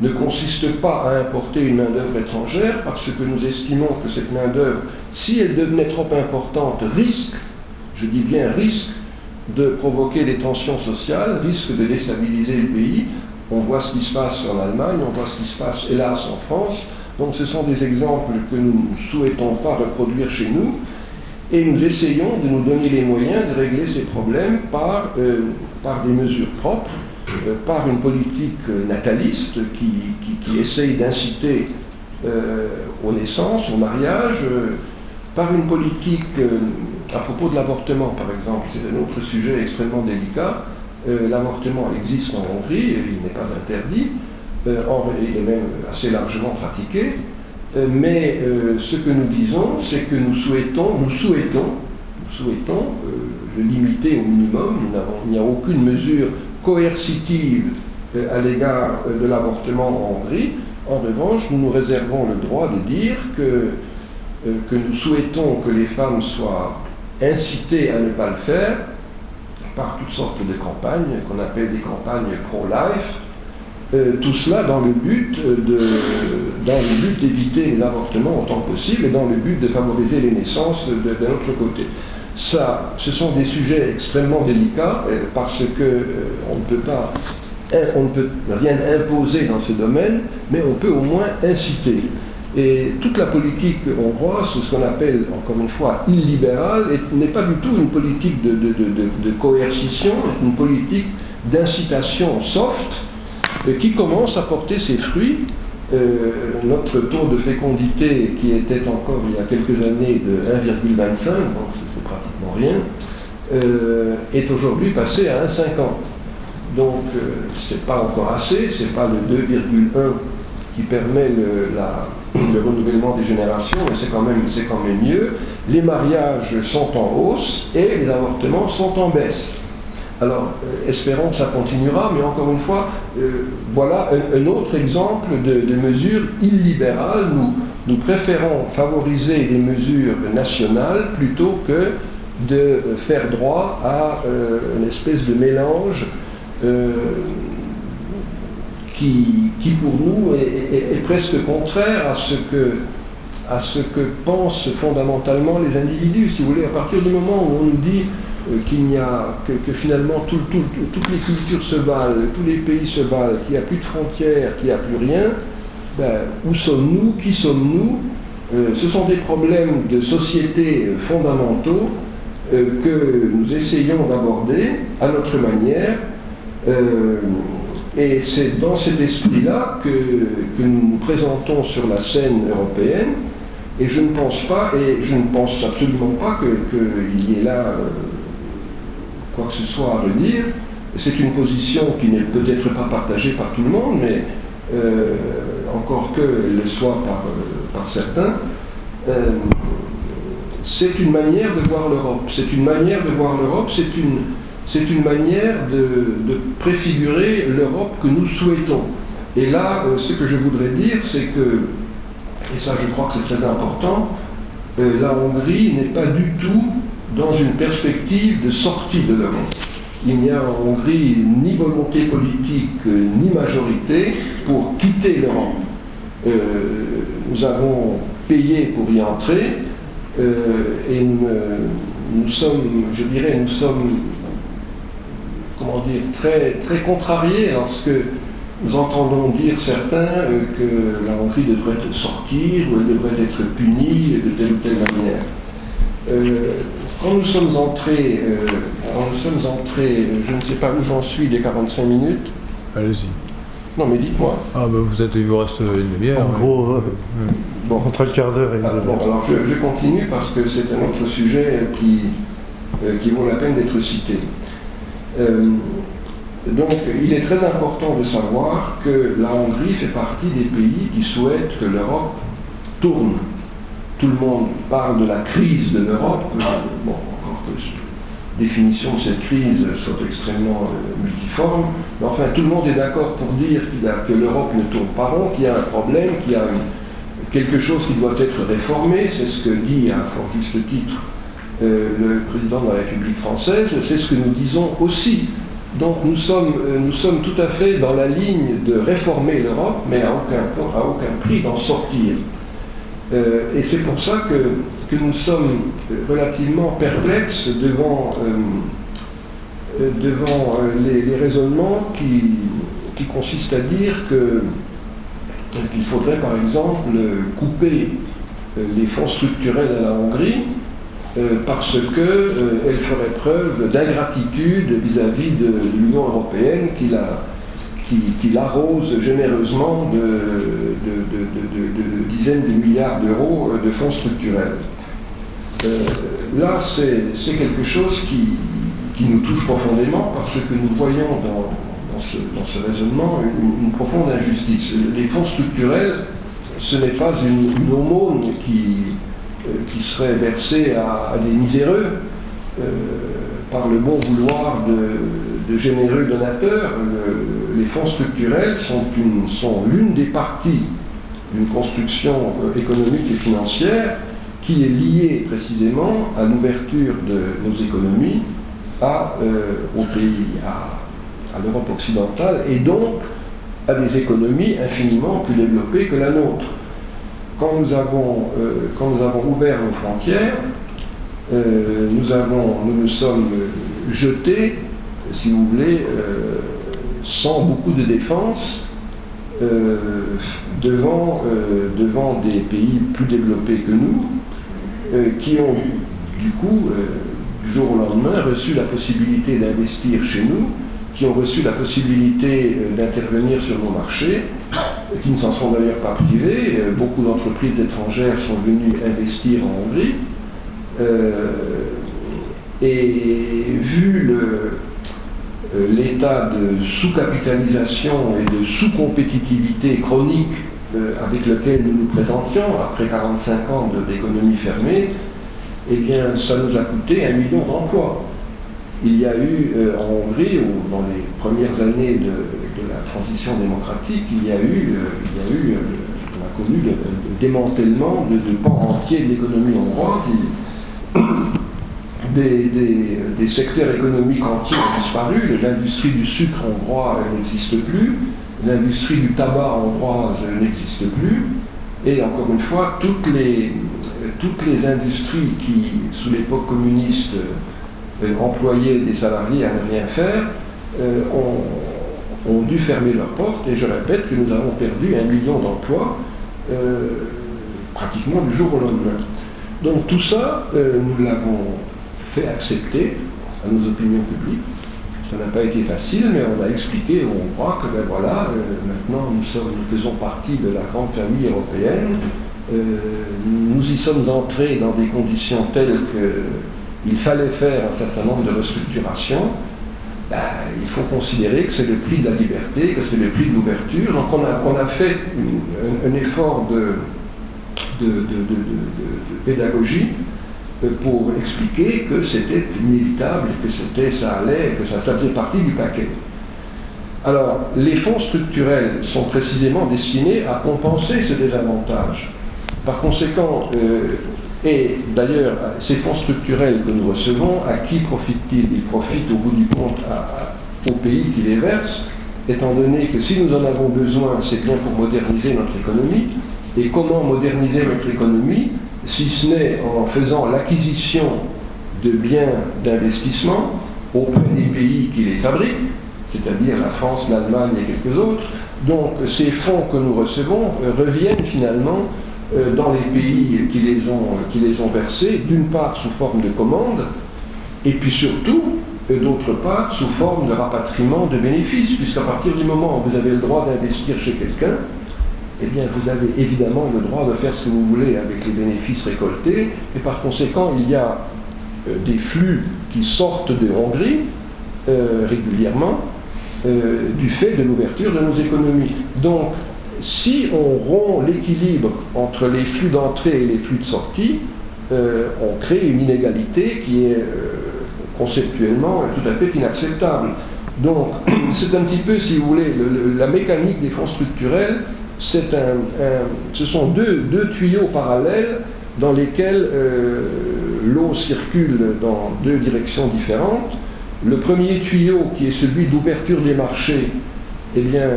ne consiste pas à importer une main-d'œuvre étrangère, parce que nous estimons que cette main-d'œuvre, si elle devenait trop importante, risque, je dis bien risque, de provoquer des tensions sociales, risque de déstabiliser le pays. On voit ce qui se passe en Allemagne, on voit ce qui se passe, hélas, en France. Donc ce sont des exemples que nous ne souhaitons pas reproduire chez nous. Et nous essayons de nous donner les moyens de régler ces problèmes par des mesures propres, par une politique nataliste qui essaye d'inciter aux naissances, au mariage, par une politique, à propos de l'avortement par exemple, c'est un autre sujet extrêmement délicat. L'avortement existe en Hongrie, il n'est pas interdit, il est même assez largement pratiqué, mais ce que nous disons, c'est que nous souhaitons le limiter au minimum. Il n'y a aucune mesure coercitive à l'égard de l'avortement en Hongrie. En revanche, nous nous réservons le droit de dire que nous souhaitons que les femmes soient incitées à ne pas le faire par toutes sortes de campagnes, qu'on appelle des campagnes pro-life, tout cela dans le but d'éviter les avortements autant que possible et dans le but de favoriser les naissances de notre côté. Ça, ce sont des sujets extrêmement délicats parce que on ne peut rien imposer dans ce domaine, mais on peut au moins inciter. Et toute la politique hongroise, ce qu'on appelle, encore une fois, illibérale, n'est pas du tout une politique de coercition, c'est une politique d'incitation soft qui commence à porter ses fruits. Notre taux de fécondité, qui était encore il y a quelques années de 1,25, donc c'est pratiquement rien, est aujourd'hui passé à 1,50. Donc c'est pas encore assez, c'est pas le 2,1 qui permet le renouvellement des générations, mais c'est quand même mieux. Les mariages sont en hausse et les avortements sont en baisse. Alors, espérons que ça continuera, mais encore une fois, voilà un autre exemple de mesures illibérales. Nous préférons favoriser des mesures nationales plutôt que de faire droit à une espèce de mélange qui pour nous est presque contraire à ce que pensent fondamentalement les individus. Si vous voulez, à partir du moment où on nous dit que finalement toutes les cultures se valent, tous les pays se valent, qu'il n'y a plus de frontières, qu'il n'y a plus rien, où sommes-nous? Qui sommes-nous? Ce sont des problèmes de société fondamentaux que nous essayons d'aborder à notre manière. Et c'est dans cet esprit-là que nous nous présentons sur la scène européenne. Et je ne pense absolument pas qu'il y ait là quoi que ce soit à redire. C'est une position qui n'est peut-être pas partagée par tout le monde, mais encore qu'elle le soit par certains. C'est une manière de voir l'Europe. C'est une manière de préfigurer l'Europe que nous souhaitons. Et là, ce que je voudrais dire, c'est que, et ça je crois que c'est très important, la Hongrie n'est pas du tout dans une perspective de sortie de l'Europe. Il n'y a en Hongrie ni volonté politique, ni majorité pour quitter l'Europe. Nous avons payé pour y entrer, et nous sommes très, très contrariés lorsque nous entendons dire certains que la Hongrie devrait sortir ou elle devrait être punie de telle ou telle manière. Quand nous sommes entrés, je ne sais pas où j'en suis des 45 minutes. Allez-y. Non mais dites-moi. Ah ben il vous reste une demi-heure. En gros, entre le quart d'heure et une demi-heure. Bon, alors je continue parce que c'est un autre sujet qui vaut la peine d'être cité. Donc il est très important de savoir que la Hongrie fait partie des pays qui souhaitent que l'Europe tourne. Tout le monde parle de la crise de l'Europe, bon, encore que la définition de cette crise soit extrêmement multiforme, mais enfin tout le monde est d'accord pour dire que l'Europe ne tourne pas rond, qu'il y a un problème, qu'il y a quelque chose qui doit être réformé, c'est ce que dit à fort juste titre le président de la République française, c'est ce que nous disons aussi. Donc nous sommes tout à fait dans la ligne de réformer l'Europe, mais à aucun prix d'en sortir. Et c'est pour ça que nous sommes relativement perplexes devant les raisonnements qui consistent à dire qu'il faudrait par exemple couper les fonds structurels à la Hongrie parce qu'elle ferait preuve d'ingratitude vis-à-vis de l'Union européenne qui l'arrose généreusement de dizaines de milliards d'euros de fonds structurels. Là, c'est quelque chose qui nous touche profondément parce que nous voyons dans ce raisonnement une profonde injustice. Les fonds structurels, ce n'est pas une aumône qui serait versée à des miséreux par le bon vouloir de généreux donateurs. Les fonds structurels sont l'une des parties d'une construction économique et financière qui est liée précisément à l'ouverture de nos économies aux pays, à l'Europe occidentale, et donc à des économies infiniment plus développées que la nôtre. Quand nous avons ouvert nos frontières, nous nous sommes jetés, si vous voulez, sans beaucoup de défense, devant des pays plus développés que nous, qui ont du coup, du jour au lendemain, reçu la possibilité d'investir chez nous, qui ont reçu la possibilité d'intervenir sur nos marchés, qui ne s'en sont d'ailleurs pas privés. Beaucoup d'entreprises étrangères sont venues investir en Hongrie. Et vu l'état de sous-capitalisation et de sous-compétitivité chronique avec lequel nous nous présentions, après 45 ans d'économie fermée, eh bien, ça nous a coûté 1 million d'emplois. Il y a eu en Hongrie, dans les premières années de la transition démocratique, on a connu le démantèlement de pans entiers de l'économie hongroise. Des secteurs économiques entiers ont disparu. L'industrie du sucre hongrois n'existe plus, l'industrie du tabac hongroise n'existe plus, et encore une fois, toutes les industries qui, sous l'époque communiste, employaient des salariés à ne rien faire, ont dû fermer leurs portes, et je répète que nous avons perdu 1 million d'emplois pratiquement du jour au lendemain. Donc tout ça, nous l'avons fait accepter à nos opinions publiques. Ça n'a pas été facile, mais on a expliqué aux Hongrois que maintenant nous faisons partie de la grande famille européenne. Nous y sommes entrés dans des conditions telles qu'il fallait faire un certain nombre de restructurations. Il faut considérer que c'est le prix de la liberté, que c'est le prix de l'ouverture. Donc on a fait un effort de pédagogie pour expliquer que c'était inévitable, que ça allait, que ça faisait partie du paquet. Alors, les fonds structurels sont précisément destinés à compenser ce désavantage. Par conséquent, et d'ailleurs, ces fonds structurels que nous recevons, à qui profitent-ils? Ils profitent au bout du compte aux pays qui les versent, étant donné que si nous en avons besoin, c'est bien pour moderniser notre économie. Et comment moderniser notre économie, si ce n'est en faisant l'acquisition de biens d'investissement auprès des pays qui les fabriquent, c'est-à-dire la France, l'Allemagne et quelques autres. Donc ces fonds que nous recevons reviennent finalement dans les pays qui les ont versés, d'une part sous forme de commandes, et puis surtout, d'autre part, sous forme de rapatriement de bénéfices, puisqu'à partir du moment où vous avez le droit d'investir chez quelqu'un, eh bien, vous avez évidemment le droit de faire ce que vous voulez avec les bénéfices récoltés, et par conséquent, il y a des flux qui sortent de Hongrie régulièrement, du fait de l'ouverture de nos économies. Donc, si on rompt l'équilibre entre les flux d'entrée et les flux de sortie, on crée une inégalité qui est conceptuellement tout à fait inacceptable. Donc, c'est un petit peu, si vous voulez, la mécanique des fonds structurels, ce sont deux tuyaux parallèles dans lesquels l'eau circule dans deux directions différentes. Le premier tuyau, qui est celui d'ouverture des marchés, eh bien,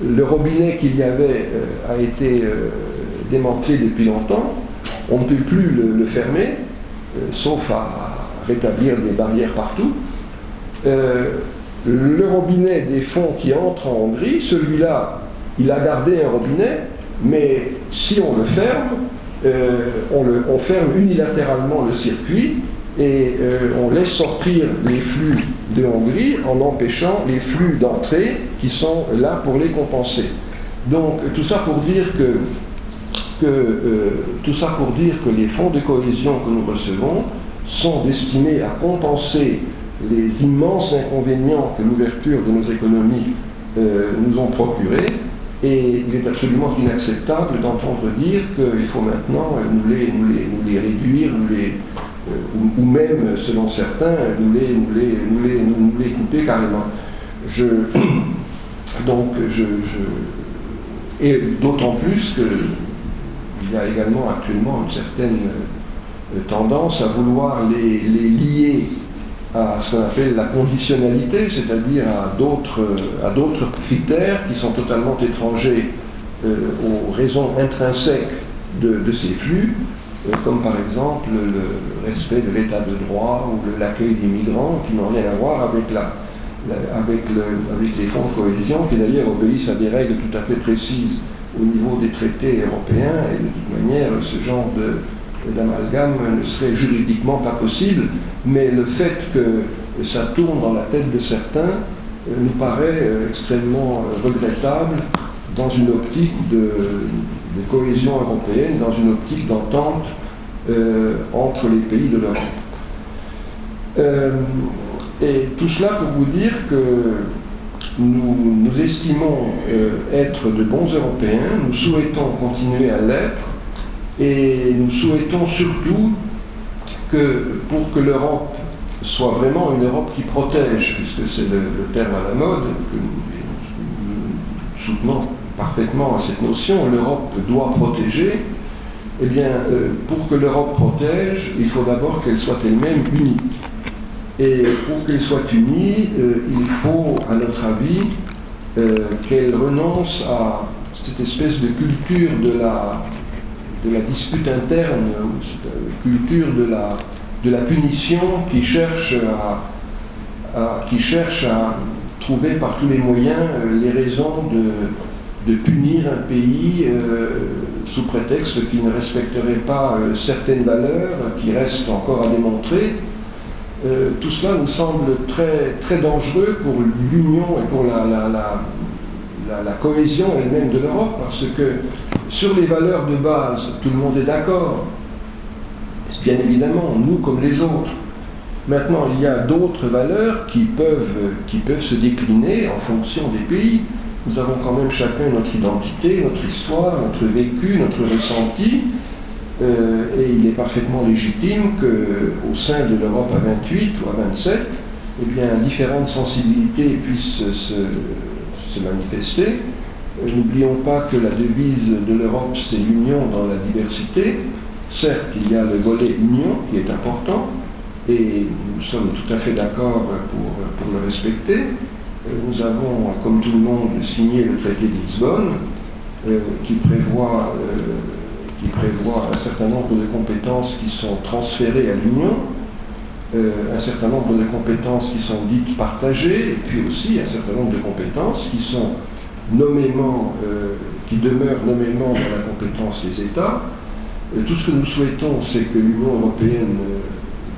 le robinet qu'il y avait a été démantelé depuis longtemps. On ne peut plus le fermer, sauf à rétablir des barrières partout. Le robinet des fonds qui entrent en Hongrie, celui-là, il a gardé un robinet, mais si on le ferme, on ferme unilatéralement le circuit et on laisse sortir les flux de Hongrie en empêchant les flux d'entrée qui sont là pour les compenser. Donc tout ça pour dire que les fonds de cohésion que nous recevons sont destinés à compenser les immenses inconvénients que l'ouverture de nos économies nous ont procurés. Et il est absolument inacceptable d'entendre dire qu'il faut maintenant nous les réduire, ou même, selon certains, nous les couper carrément. Et d'autant plus qu'il y a également actuellement une certaine tendance à vouloir les lier à ce qu'on appelle la conditionnalité, c'est-à-dire à d'autres critères qui sont totalement étrangers aux raisons intrinsèques de ces flux, comme par exemple le respect de l'état de droit ou l'accueil des migrants, qui n'ont rien à voir avec les fonds de cohésion, qui d'ailleurs obéissent à des règles tout à fait précises au niveau des traités européens, et de toute manière, ce genre d'amalgame ne serait juridiquement pas possible, mais le fait que ça tourne dans la tête de certains nous paraît extrêmement regrettable dans une optique de cohésion européenne, dans une optique d'entente entre les pays de l'Europe. Et tout cela pour vous dire que nous estimons être de bons Européens, nous souhaitons continuer à l'être, et nous souhaitons surtout que pour que l'Europe soit vraiment une Europe qui protège, puisque c'est le terme à la mode, que nous soutenons parfaitement cette notion, l'Europe doit protéger, eh bien, pour que l'Europe protège, il faut d'abord qu'elle soit elle-même unie. Et pour qu'elle soit unie, il faut, à notre avis, qu'elle renonce à cette espèce de culture de la dispute interne, culture de la punition qui cherche à trouver par tous les moyens les raisons de punir un pays sous prétexte qu'il ne respecterait pas certaines valeurs qui restent encore à démontrer. Tout cela nous semble très, très dangereux pour l'union et pour la cohésion elle-même de l'Europe, parce que sur les valeurs de base, tout le monde est d'accord, bien évidemment, nous comme les autres. Maintenant, il y a d'autres valeurs qui peuvent se décliner en fonction des pays. Nous avons quand même chacun notre identité, notre histoire, notre vécu, notre ressenti, et il est parfaitement légitime qu'au sein de l'Europe à 28 ou à 27, eh bien, différentes sensibilités puissent se manifester. N'oublions pas que la devise de l'Europe, c'est l'union dans la diversité. Certes, il y a le volet union qui est important, et nous sommes tout à fait d'accord pour le respecter. Nous avons, comme tout le monde, signé le traité de Lisbonne, qui prévoit un certain nombre de compétences qui sont transférées à l'Union, un certain nombre de compétences qui sont dites partagées, et puis aussi un certain nombre de compétences qui sont qui demeurent nommément dans la compétence des États. Tout ce que nous souhaitons, c'est que l'Union européenne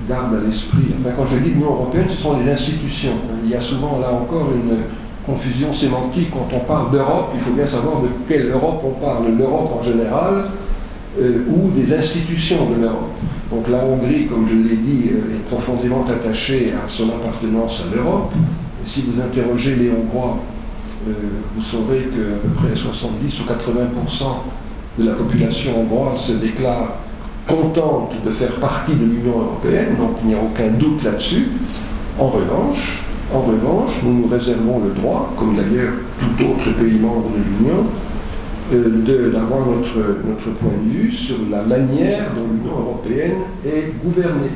garde à l'esprit, enfin quand je dis l'Union européenne, ce sont les institutions. Il y a souvent là encore une confusion sémantique. Quand on parle d'Europe, il faut bien savoir de quelle Europe on parle, l'Europe en général, ou des institutions de l'Europe. Donc la Hongrie, comme je l'ai dit, est profondément attachée à son appartenance à l'Europe. Et si vous interrogez les Hongrois, vous saurez qu'à peu près 70 ou 80% de la population hongroise se déclare contente de faire partie de l'Union européenne, donc il n'y a aucun doute là-dessus. En revanche, nous nous réservons le droit, comme d'ailleurs tout autre pays membre de l'Union, d'avoir notre point de vue sur la manière dont l'Union européenne est gouvernée.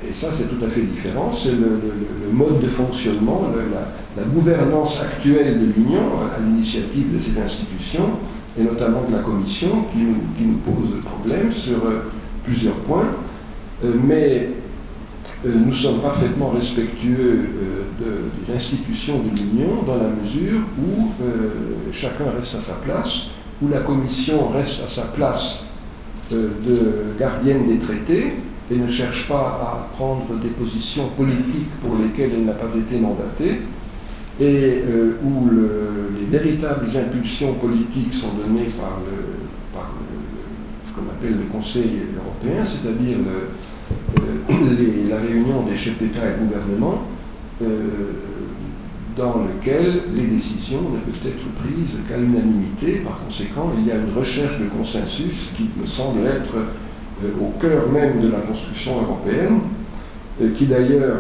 Et ça, c'est tout à fait différent. C'est le mode de fonctionnement, la gouvernance actuelle de l'Union, à l'initiative de ces institutions, et notamment de la Commission, qui nous pose problème sur plusieurs points. Mais nous sommes parfaitement respectueux des institutions de l'Union dans la mesure où chacun reste à sa place, où la Commission reste à sa place de gardienne des traités et ne cherche pas à prendre des positions politiques pour lesquelles elle n'a pas été mandatée, et où les véritables impulsions politiques sont données par ce qu'on appelle le Conseil européen, c'est-à-dire la réunion des chefs d'État et de gouvernement, dans lequel les décisions ne peuvent être prises qu'à l'unanimité. Par conséquent, il y a une recherche de consensus qui me semble être au cœur même de la construction européenne, qui d'ailleurs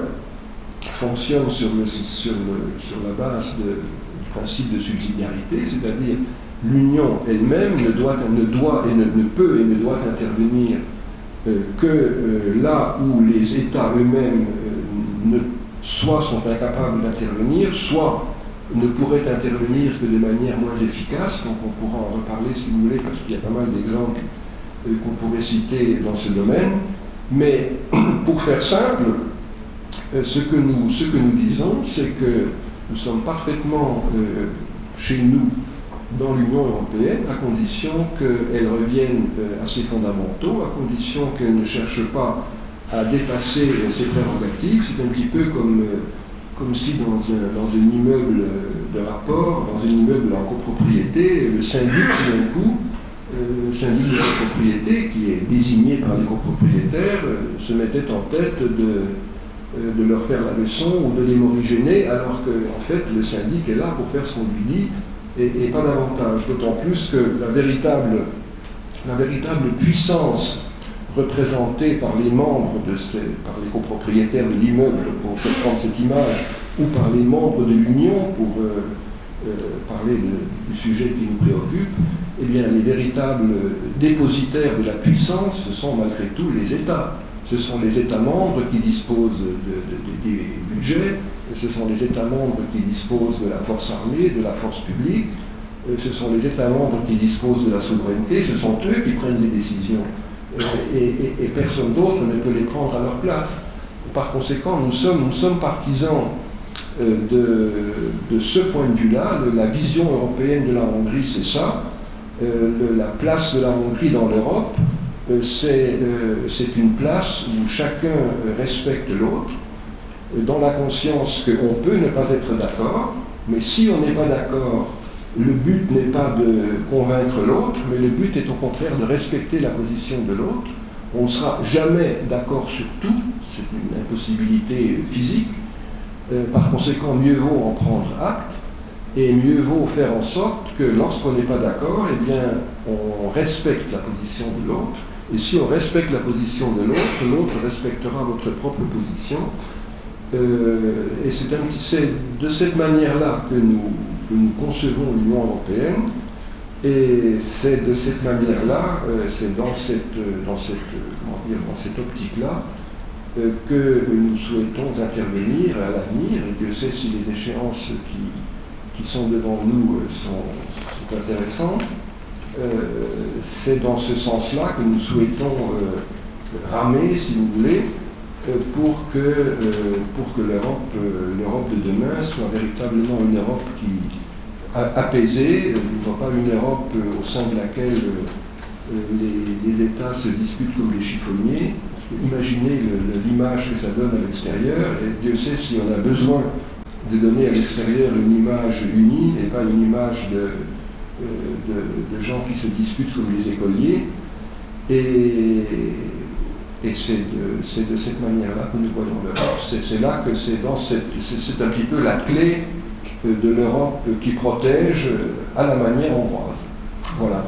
fonctionne sur la base du principe de subsidiarité, c'est-à-dire l'Union elle-même ne peut et ne doit intervenir que là où les États eux-mêmes soit sont incapables d'intervenir, soit ne pourraient intervenir que de manière moins efficace. Donc on pourra en reparler si vous voulez, parce qu'il y a pas mal d'exemples qu'on pourrait citer dans ce domaine. Mais pour faire simple, ce que nous disons, c'est que nous sommes parfaitement chez nous dans l'Union européenne, à condition qu'elle revienne à ses fondamentaux, à condition qu'elle ne cherche pas à dépasser ses prérogatives. C'est un petit peu comme si dans un immeuble de rapport, dans un immeuble en copropriété, le syndic tout d'un coup, le syndic de la propriété, qui est désigné par les copropriétaires, se mettait en tête de leur faire la leçon ou de les morigéner, alors que en fait le syndic est là pour faire ce qu'on lui dit et pas davantage. D'autant plus que la véritable puissance représentée par les membres par les copropriétaires de l'immeuble, pour prendre cette image, ou par les membres de l'Union, pour parler du sujet qui nous préoccupe, eh bien les véritables dépositaires de la puissance, ce sont malgré tout les États. Ce sont les États membres qui disposent des budgets, ce sont les États membres qui disposent de la force armée, de la force publique, ce sont les États membres qui disposent de la souveraineté, ce sont eux qui prennent les décisions. Et personne d'autre ne peut les prendre à leur place. Par conséquent, nous sommes partisans de ce point de vue-là. La vision européenne de la Hongrie, c'est ça. La place de la Hongrie dans l'Europe, c'est une place où chacun respecte l'autre, dans la conscience qu'on peut ne pas être d'accord, mais si on n'est pas d'accord, le but n'est pas de convaincre l'autre, mais le but est au contraire de respecter la position de l'autre. On ne sera jamais d'accord sur tout, c'est une impossibilité physique. Par conséquent, mieux vaut en prendre acte, et mieux vaut faire en sorte que lorsqu'on n'est pas d'accord, eh bien, on respecte la position de l'autre. Et si on respecte la position de l'autre, l'autre respectera votre propre position. Et c'est de cette manière-là que nous concevons l'Union européenne, et c'est de cette manière-là, c'est dans cette optique-là que nous souhaitons intervenir à l'avenir. Et Dieu sait si les échéances qui sont devant nous sont intéressantes. C'est dans ce sens-là que nous souhaitons ramer, si vous voulez, pour que l'Europe de demain soit véritablement une Europe apaisée, non pas une Europe au sein de laquelle les États se disputent comme les chiffonniers. Imaginez l'image que ça donne à l'extérieur, et Dieu sait si on a besoin de donner à l'extérieur une image unie et pas une image de gens qui se disputent comme les écoliers. Et Et c'est de cette manière-là que nous voyons l'Europe. C'est là que c'est un petit peu la clé de l'Europe qui protège à la manière hongroise. Voilà.